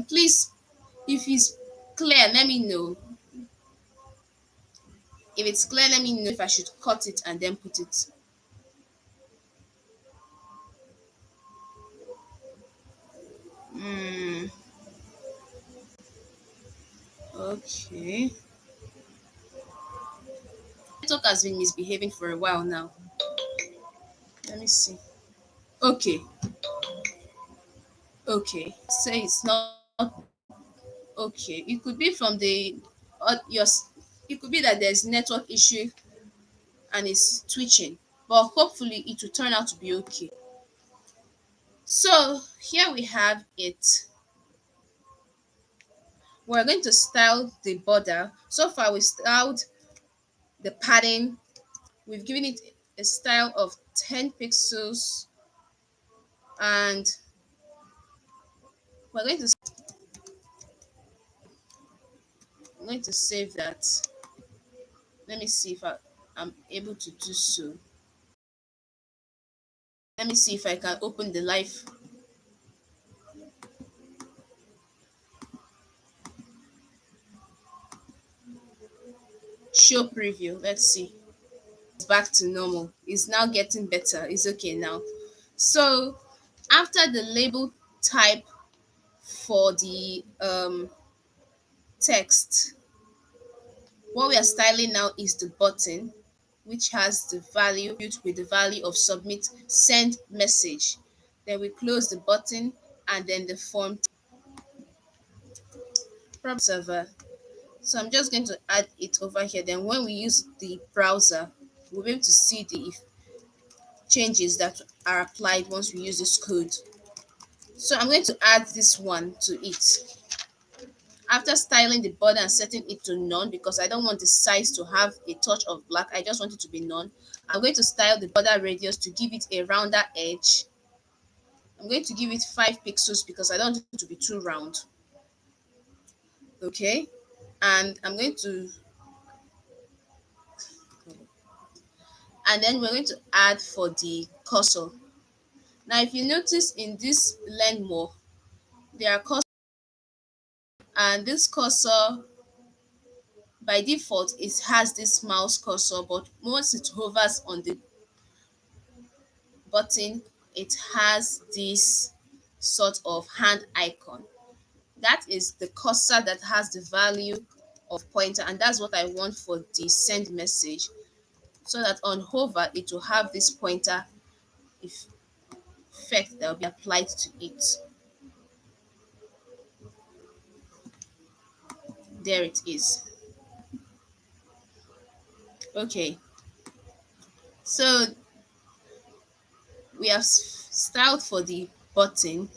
Please, if it's clear, let me know. If it's clear, let me know if I should cut it and then put it. Mm, okay. Network has been misbehaving for a while now. Let me see. Okay. Okay. Say it's not okay. It could be from the your. It could be that there's network issue and it's twitching, but hopefully it will turn out to be okay. So here we have it. We're going to style the border. So far we styled the padding. We've given it a style of 10 pixels, and we're going to I'm going to save that. Let me see if I'm able to do so. Let me see if I can open the live show preview. Let's see. It's back to normal. It's now getting better. It's okay now. So after the label type for the text, what we are styling now is the button, which has the value with the value of submit send message. Then we close the button and then the form server. So I'm just going to add it over here. Then when we use the browser, we'll be able to see the changes that are applied once we use this code. So I'm going to add this one to it. After styling the border and setting it to none, because I don't want the size to have a touch of black, I just want it to be none. I'm going to style the border radius to give it a rounder edge. I'm going to give it 5 pixels because I don't want it to be too round. Okay. And I'm going to and then we're going to add for the cursor. Now if you notice in this learn more, there are cursor, and this cursor by default it has this mouse cursor, but once it hovers on the button it has this sort of hand icon. That is the cursor that has the value of pointer, and that's what I want for the send message, so that on hover it will have this pointer effect that will be applied to it. There it is. Okay, so we have styled for the button,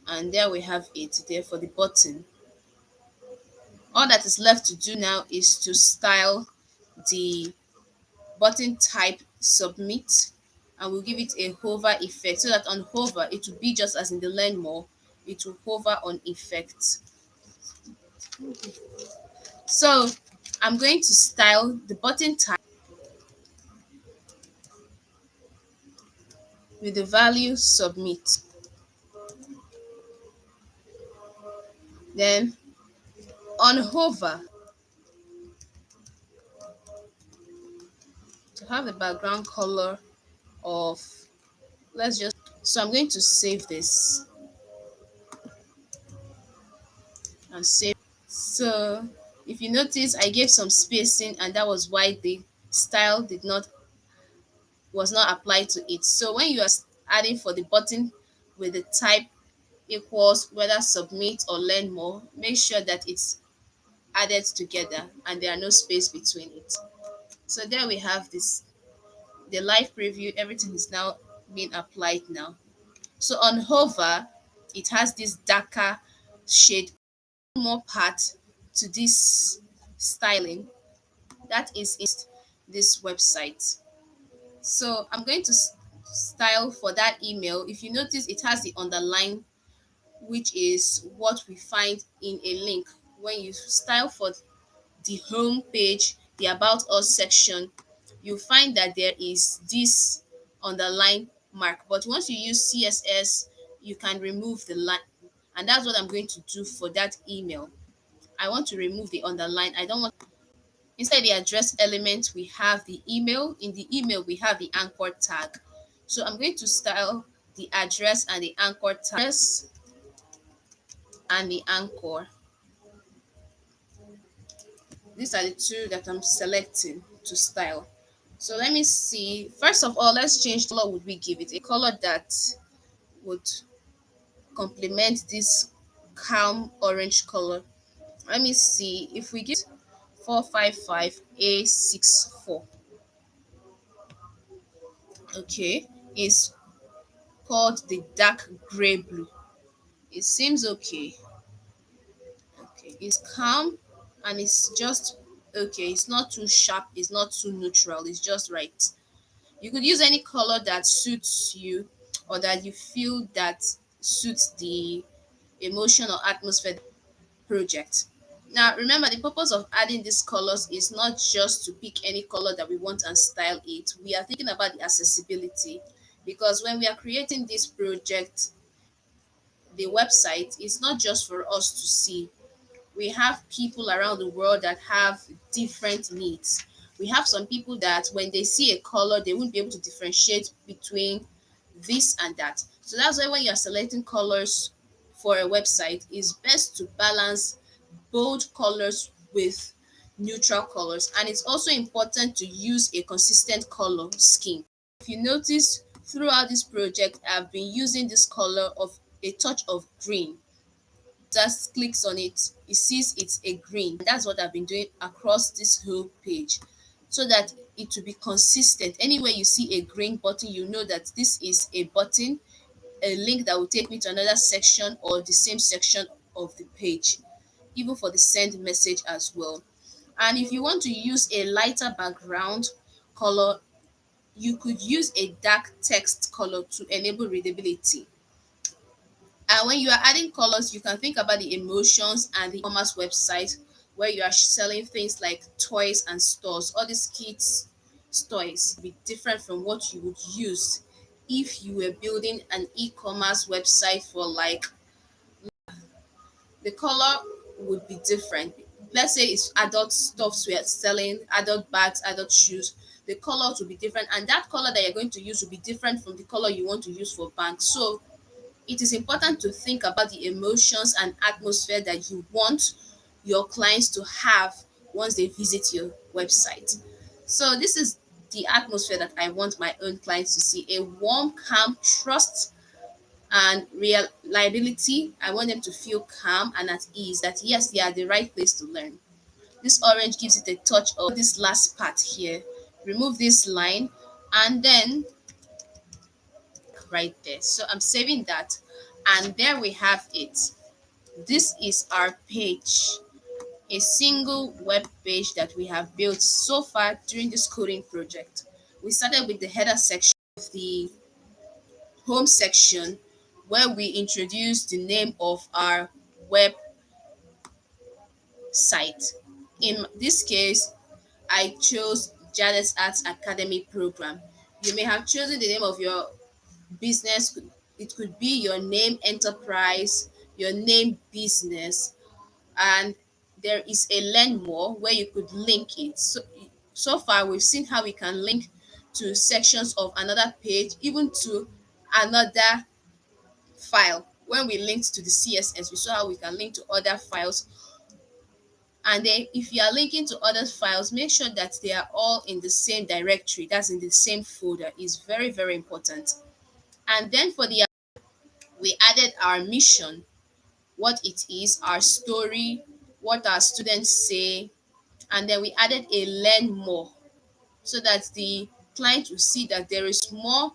and there we have it there for the button. All that is left to do now is to style the button type submit, and we'll give it a hover effect so that on hover it will be just as in the learn more, it will hover on effect. So I'm going to style the button type with the value submit. Then on hover, to have the background color of, let's just, so I'm going to save this and save. So if you notice I gave some spacing, and that was why the style did not was not applied to it. So when you are adding for the button with the type equals whether submit or learn more, make sure that it's added together and there are no space between it. So there we have this, the live preview. Everything is now being applied now. So on hover, it has this darker shade, more part to this styling that is in this website. So I'm going to style for that email. If you notice, it has the underline, which is what we find in a link. When you style for the home page, the about us section, you find that there is this underline mark. But once you use CSS, you can remove the line. And that's what I'm going to do for that email. I want to remove the underline. I don't want, inside the address element, we have the email. In the email, we have the anchor tag. So I'm going to style the address and the anchor tag and the anchor. These are the two that I'm selecting to style. So let me see. First of all, let's change the color. Would we give it a color that would complement this calm orange color? Let me see if we give 455A64. Okay, it's called the dark gray blue. It seems okay. Okay, it's calm and it's just okay. It's not too sharp, it's not too neutral, it's just right. You could use any color that suits you or that you feel that suits the emotion or atmosphere project. Now, remember, the purpose of adding these colors is not just to pick any color that we want and style it. We are thinking about the accessibility, because when we are creating this project, the website is not just for us to see. We have people around the world that have different needs. We have some people that when they see a color, they won't be able to differentiate between this and that. So that's why when you're selecting colors for a website, it's best to balance bold colors with neutral colors. And it's also important to use a consistent color scheme. If you notice, throughout this project, I've been using this color of a touch of green. Just clicks on it, it sees it's a green. That's what I've been doing across this whole page, so that it will be consistent. Anywhere you see a green button, you know that this is a button, a link that will take me to another section or the same section of the page, even for the send message as well. And if you want to use a lighter background color, you could use a dark text color to enable readability. And when you are adding colors, you can think about the emotions and the e-commerce website where you are selling things like toys and stores. All these kids' toys be different from what you would use if you were building an e-commerce website for, like, the color would be different. Let's say it's adult stuff we are selling, adult bags, adult shoes. The colors will be different, and that color that you're going to use will be different from the color you want to use for banks. So it is important to think about the emotions and atmosphere that you want your clients to have once they visit your website. So this is the atmosphere that I want my own clients to see: a warm, calm, trust, and reliability. I want them to feel calm and at ease, that yes, they are the right place to learn. This orange gives it a touch of this last part here. Remove this line and then right there. So I'm saving that, and there we have it. This is our page, a single web page that we have built so far during this coding project. We started with the header section of the home section, where we introduced the name of our website. In this case, I chose Jadexarts Academy program. You may have chosen the name of your business. It could be your name enterprise, your name business, and there is a learn more where you could link it. So far we've seen how we can link to sections of another page, even to another file. When we linked to the CSS, we saw how we can link to other files. And then if you are linking to other files, make sure that they are all in the same directory, that's in the same folder. Is very, very important. And then for the We added our mission, what it is, our story, what our students say, and then we added a learn more so that the client will see that there is more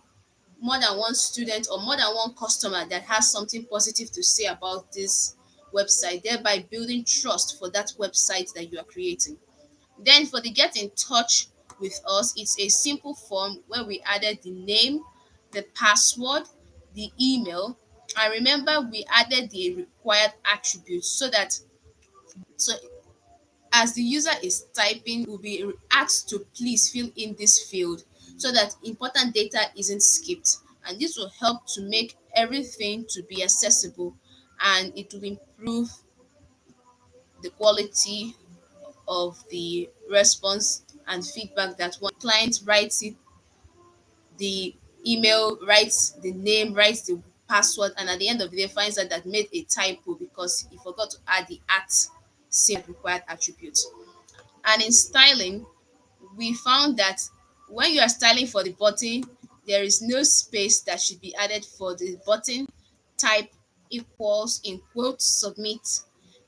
than one student or more than one customer that has something positive to say about this website, thereby building trust for that website that you are creating. Then for the get in touch with us, it's a simple form where we added the name, the password, the email. And remember, we added the required attributes so as the user is typing, will be asked to please fill in this field so that important data isn't skipped. And this will help to make everything to be accessible, and it will improve the quality of the response and feedback that one client writes it, the email writes the name, writes the password, and at the end of the day finds out that made a typo because he forgot to add the at same required attribute. And in styling, we found that when you are styling for the button, there is no space that should be added for the button type equals in quote submit.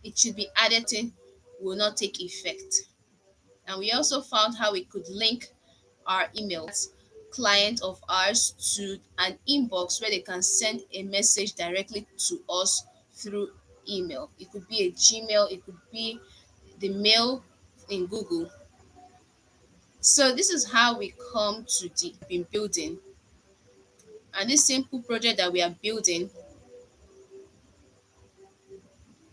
It should be added in will not take effect. And we also found how we could link our emails client of ours to an inbox where they can send a message directly to us through email. It could be a Gmail, it could be the mail in Google. So this is how we come to the been building. And this simple project that we are building,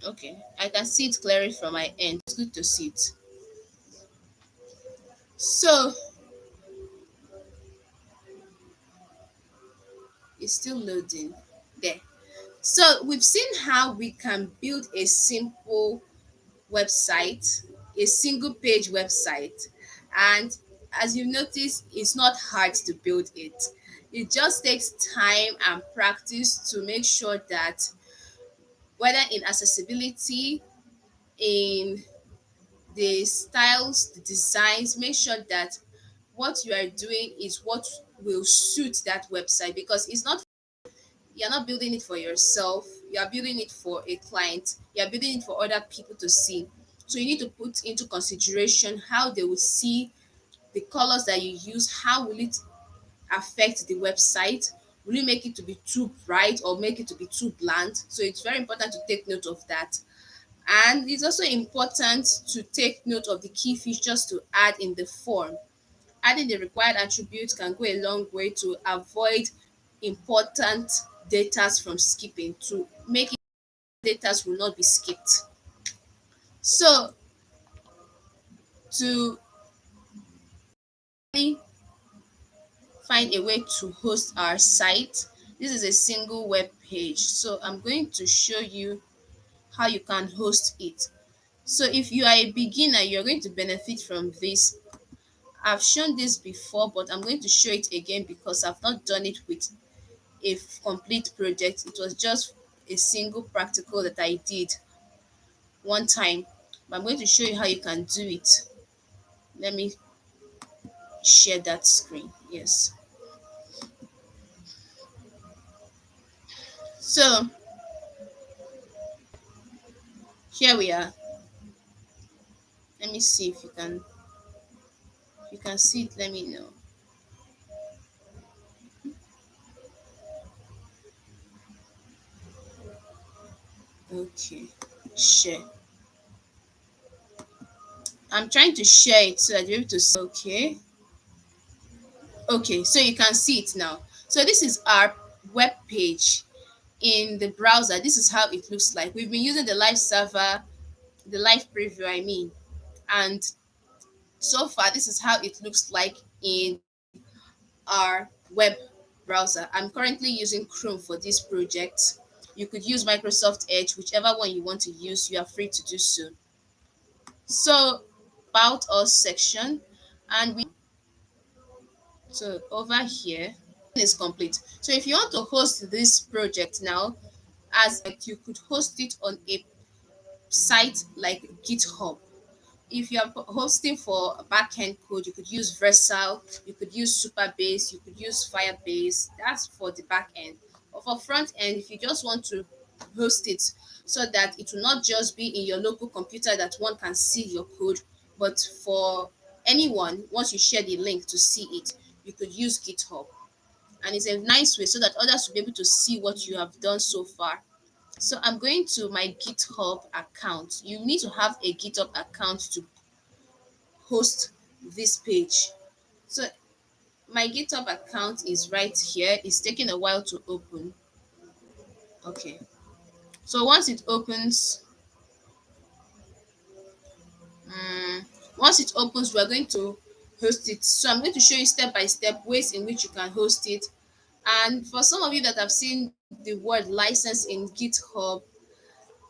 okay, I can see it clearly from my end. It's good to see it. So it's still loading there. So we've seen how we can build a simple website, a single page website. And as you notice, it's not hard to build it. It just takes time and practice to make sure that whether in accessibility, in the styles, the designs, make sure that what you are doing is what will suit that website, because it's not you're not building it for yourself, you are building it for a client, you are building it for other people to see. So you need to put into consideration how they will see the colors that you use, how will it affect the website, will you make it to be too bright or make it to be too bland. So it's very important to take note of that. And it's also important to take note of the key features to add in the form. Adding the required attributes can go a long way to avoid important data from skipping, to make it data will not be skipped. So to really find a way to host our site, this is a single web page. So I'm going to show you how you can host it. So if you are a beginner, you're going to benefit from this. I've shown this before, but I'm going to show it again because I've not done it with a complete project. It was just a single practical that I did one time. But I'm going to show you how you can do it. Let me share that screen. Yes. So here we are. Let me see if you can see it, let me know. Okay. Share. I'm trying to share it so that you're able to see. Okay. Okay, so you can see it now. So this is our web page in the browser. This is how it looks like. We've been using the live server, the live preview, I mean. And so far, this is how it looks like in our web browser. I'm currently using Chrome for this project. You could use Microsoft Edge, whichever one you want to use, you are free to do so. So, about us section, and we so over here is complete. So if you want to host this project now, as like you could host it on a site like GitHub. If you are hosting for backend code, you could use Versal, you could use Supabase, you could use Firebase. That's for the backend. Or for front end, if you just want to host it so that it will not just be in your local computer that one can see your code, but for anyone, once you share the link to see it, you could use GitHub. And it's a nice way so that others will be able to see what you have done so far. So I'm going to my GitHub account. You need to have a GitHub account to host this page. So my GitHub account is right here. It's taking a while to open. Okay. So once it opens, um, once it opens, we're going to host it. So I'm going to show you step by step ways in which you can host it. And for some of you that have seen the word license in GitHub,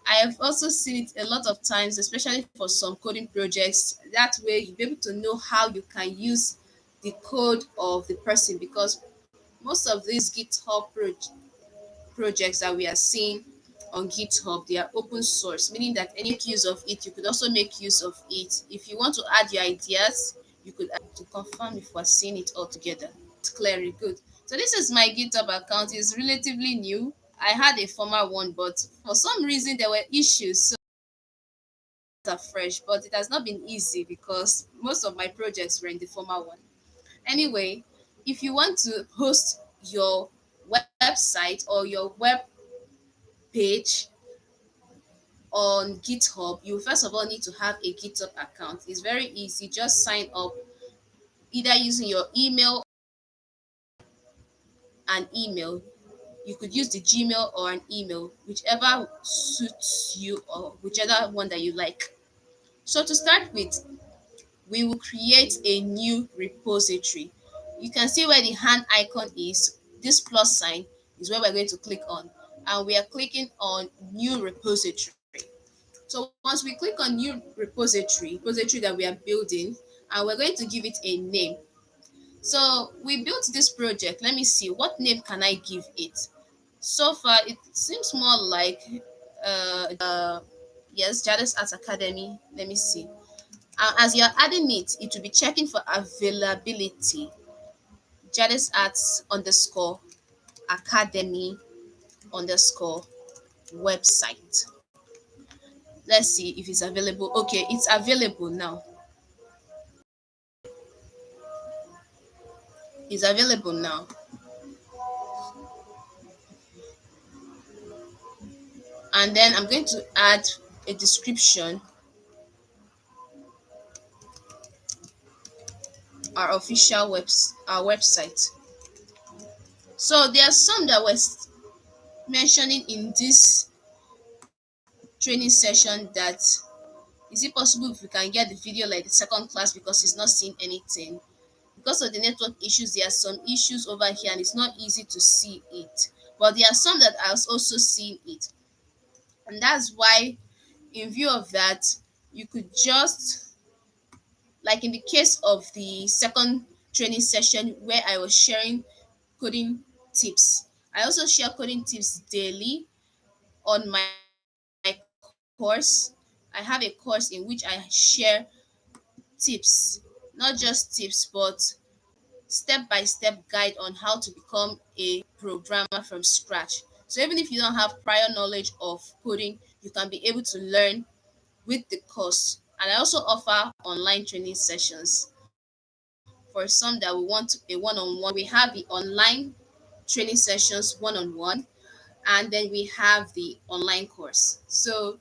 I have also seen it a lot of times, especially for some coding projects. That way, you'll be able to know how you can use the code of the person, because most of these projects that we are seeing on GitHub, they are open source, meaning that any use of it, you could also make use of it. If you want to add your ideas, you could add to confirm if we're seeing it all together. It's clearly good. So this is my GitHub account. It's relatively new. I had a former one, but for some reason there were issues. So are fresh, but it has not been easy because most of my projects were in the former one. Anyway, if you want to host your website or your web page on GitHub, you first of all need to have a GitHub account. It's very easy. Just sign up either using your email and email. You could use the Gmail or an email, whichever suits you or whichever one that you like. So to start with, we will create a new repository. You can see where the hand icon is. This plus sign is where we're going to click on. And we are clicking on new repository. So once we click on new repository that we are building, and we're going to give it a name. So we built this project. Let me see, what name can I give it? So far, it seems more like, yes, Jadexarts Academy. Let me see. As you're adding it, it will be checking for availability. Jadexarts underscore academy underscore website. Let's see if it's available. Okay, it's available now. It's available now. And then I'm going to add a description, our official our website. So there are some that was mentioning in this training session that is it possible if we can get the video like the second class because it's not seeing anything. Because of the network issues, there are some issues over here and it's not easy to see it. But there are some that are also seeing it. And that's why, in view of that, you could just, like in the case of the second training session where I was sharing coding tips, I also share coding tips daily on my course. I have a course in which I share tips, not just tips, but step by step guide on how to become a programmer from scratch. So even if you don't have prior knowledge of coding, you can be able to learn with the course. And I also offer online training sessions for some that we want a one-on-one. We have the online training sessions one-on-one, and then we have the online course. So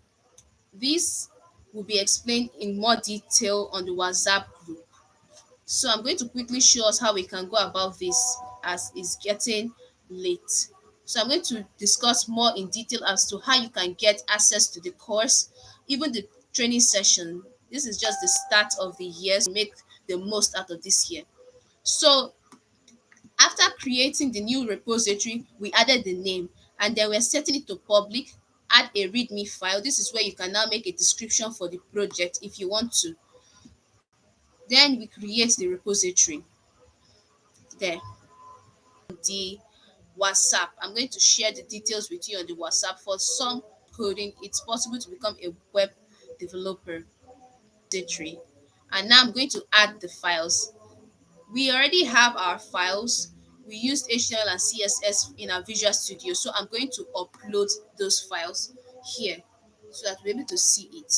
this will be explained in more detail on the WhatsApp group. So I'm going to quickly show us how we can go about this as it's getting late. So I'm going to discuss more in detail as to how you can get access to the course, even the training session. This is just the start of the year, so make the most out of this year. So after creating the new repository, we added the name and then we're setting it to public, add a readme file. This is where you can now make a description for the project if you want to. Then we create the repository there. The WhatsApp. I'm going to share the details with you on the WhatsApp. For some coding, it's possible to become a web developer. And now I'm going to add the files. We already have our files. we used HTML and CSS in our Visual Studio. So I'm going to upload those files here so that we're able to see it.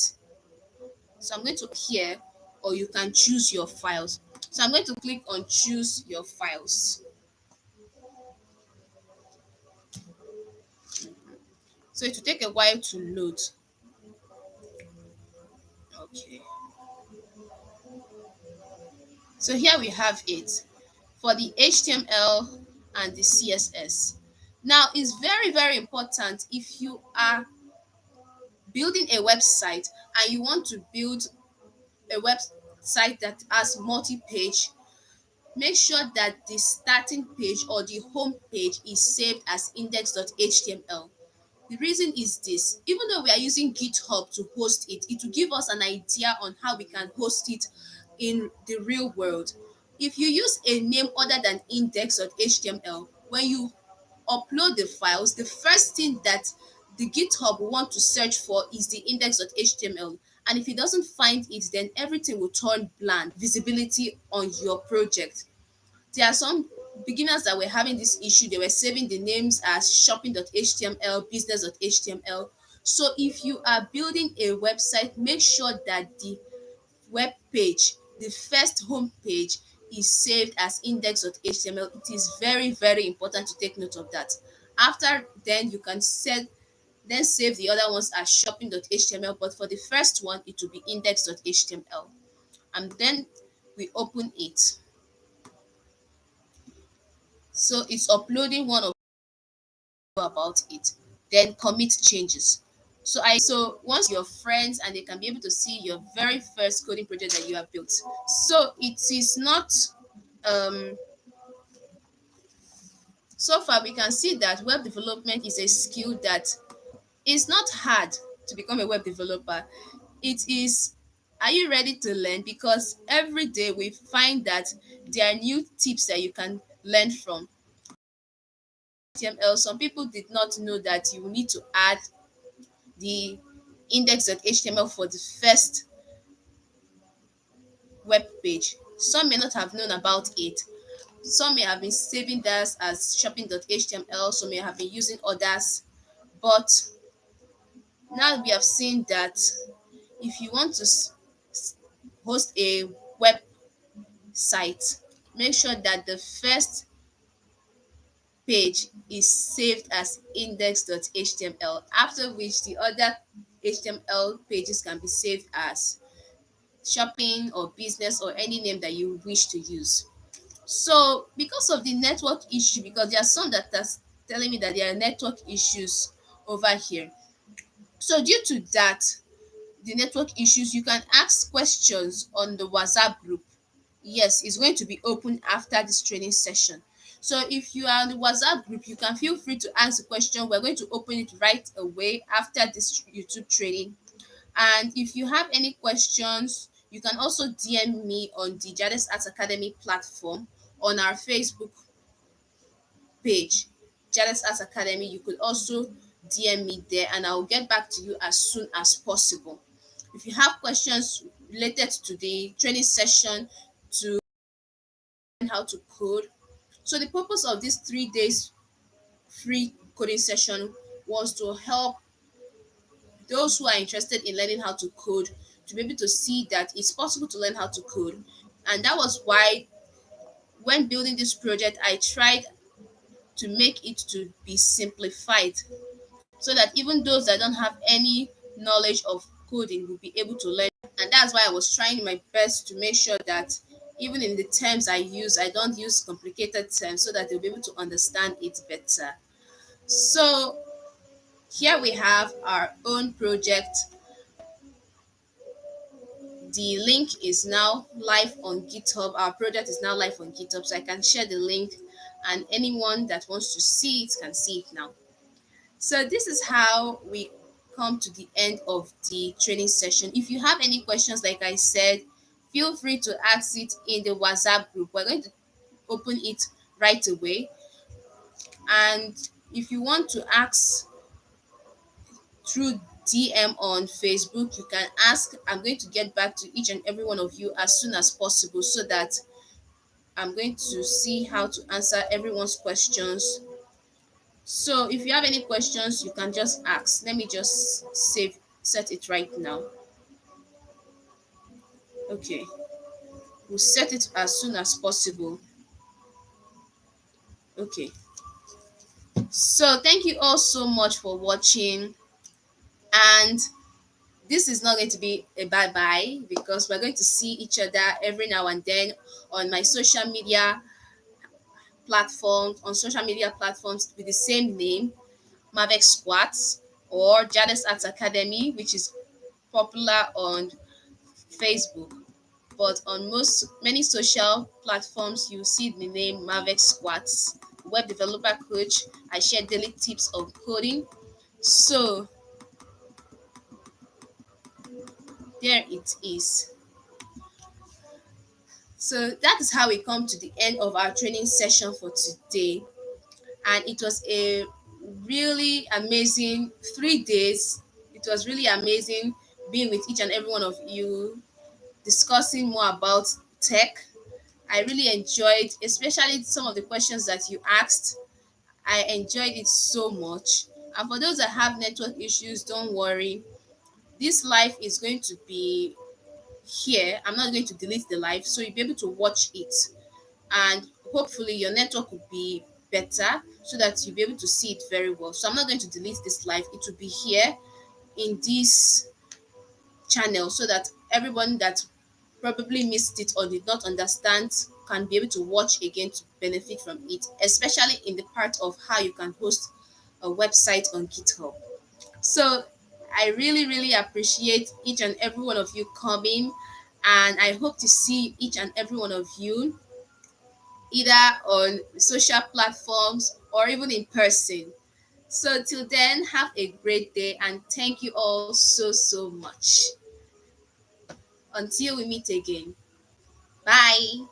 So I'm going to here, or you can choose your files. So I'm going to click on choose your files. So it will take a while to load. Okay. So here we have it for the HTML and the CSS. Now it's very, very important if you are building a website and you want to build a website that has multi-page, make sure that the starting page or the home page is saved as index.html. The reason is this: even though we are using GitHub to host it, it will give us an idea on how we can host it in the real world. If you use a name other than index.html, when you upload the files, the first thing that the GitHub will want to search for is the index.html. And if it doesn't find it, then everything will turn blank, visibility on your project. There are some beginners that were having this issue. They were saving the names as shopping.html, business.html. So if you are building a website, make sure that the web page, the first home page, is saved as index.html. It is very, very important to take note of that. After then, you can then save the other ones as shopping.html, but for the first one, it will be index.html. And then we open it. So it's uploading one of about it, then commit changes. So once your friends and they can be able to see your very first coding project that you have built. So it is not um so far we can see that web development is a skill that is not hard to become a web developer. It is, are you ready to learn? Because every day we find that there are new tips that you can learn from. HTML, some people did not know that you need to add the index.html for the first web page. Some may not have known about it. Some may have been saving that as shopping.html, some may have been using others. But now we have seen that if you want to host a website, make sure that the first page is saved as index.html, after which the other HTML pages can be saved as shopping or business or any name that you wish to use. So because of the network issue, because there are some that are telling me that there are network issues over here. So due to that, the network issues, you can ask questions on the WhatsApp group. Yes, it's going to be open after this training session. So if you are on the WhatsApp group, you can feel free to ask the question. We're going to open it right away after this YouTube training. And if you have any questions, you can also DM me on the Jadexarts Academy platform on our Facebook page, Jadexarts Academy. You could also DM me there and I'll get back to you as soon as possible. If you have questions related to the training session, to learn how to code. So the purpose of this 3 days free coding session was to help those who are interested in learning how to code to be able to see that it's possible to learn how to code. And that was why when building this project, I tried to make it to be simplified so that even those that don't have any knowledge of coding will be able to learn. And that's why I was trying my best to make sure that even in the terms I use, I don't use complicated terms so that they'll be able to understand it better. So here we have our own project. The link is now live on GitHub. Our project is now live on GitHub, so I can share the link and anyone that wants to see it can see it now. So this is how we come to the end of the training session. If you have any questions, like I said, feel free to ask it in the WhatsApp group. We're going to open it right away. And if you want to ask through DM on Facebook, you can ask. I'm going to get back to each and every one of you as soon as possible so that I'm going to see how to answer everyone's questions. So if you have any questions, you can just ask. Let me just set it right now. Okay, we'll set it as soon as possible. Okay, so thank you all so much for watching. And this is not going to be a bye bye, because we're going to see each other every now and then on my social media platforms with the same name, Mavex Squats, or Jadexarts Academy, which is popular on Facebook. But on many social platforms, you see the name Mavex Squats, web developer coach. I share daily tips on coding. So there it is. So that is how we come to the end of our training session for today. And it was a really amazing 3 days. It was really amazing being with each and every one of you, discussing more about tech. I really enjoyed, especially some of the questions that you asked. I enjoyed it so much. And for those that have network issues, don't worry. This live is going to be here. I'm not going to delete the live, so you'll be able to watch it. And hopefully your network will be better so that you'll be able to see it very well. So I'm not going to delete this live. It will be here in this channel so that everyone that probably missed it or did not understand can be able to watch again to benefit from it, especially in the part of how you can host a website on GitHub. So I really, really appreciate each and every one of you coming, and I hope to see each and every one of you either on social platforms or even in person. So till then, have a great day, and thank you all so, so much. Until we meet again. Bye.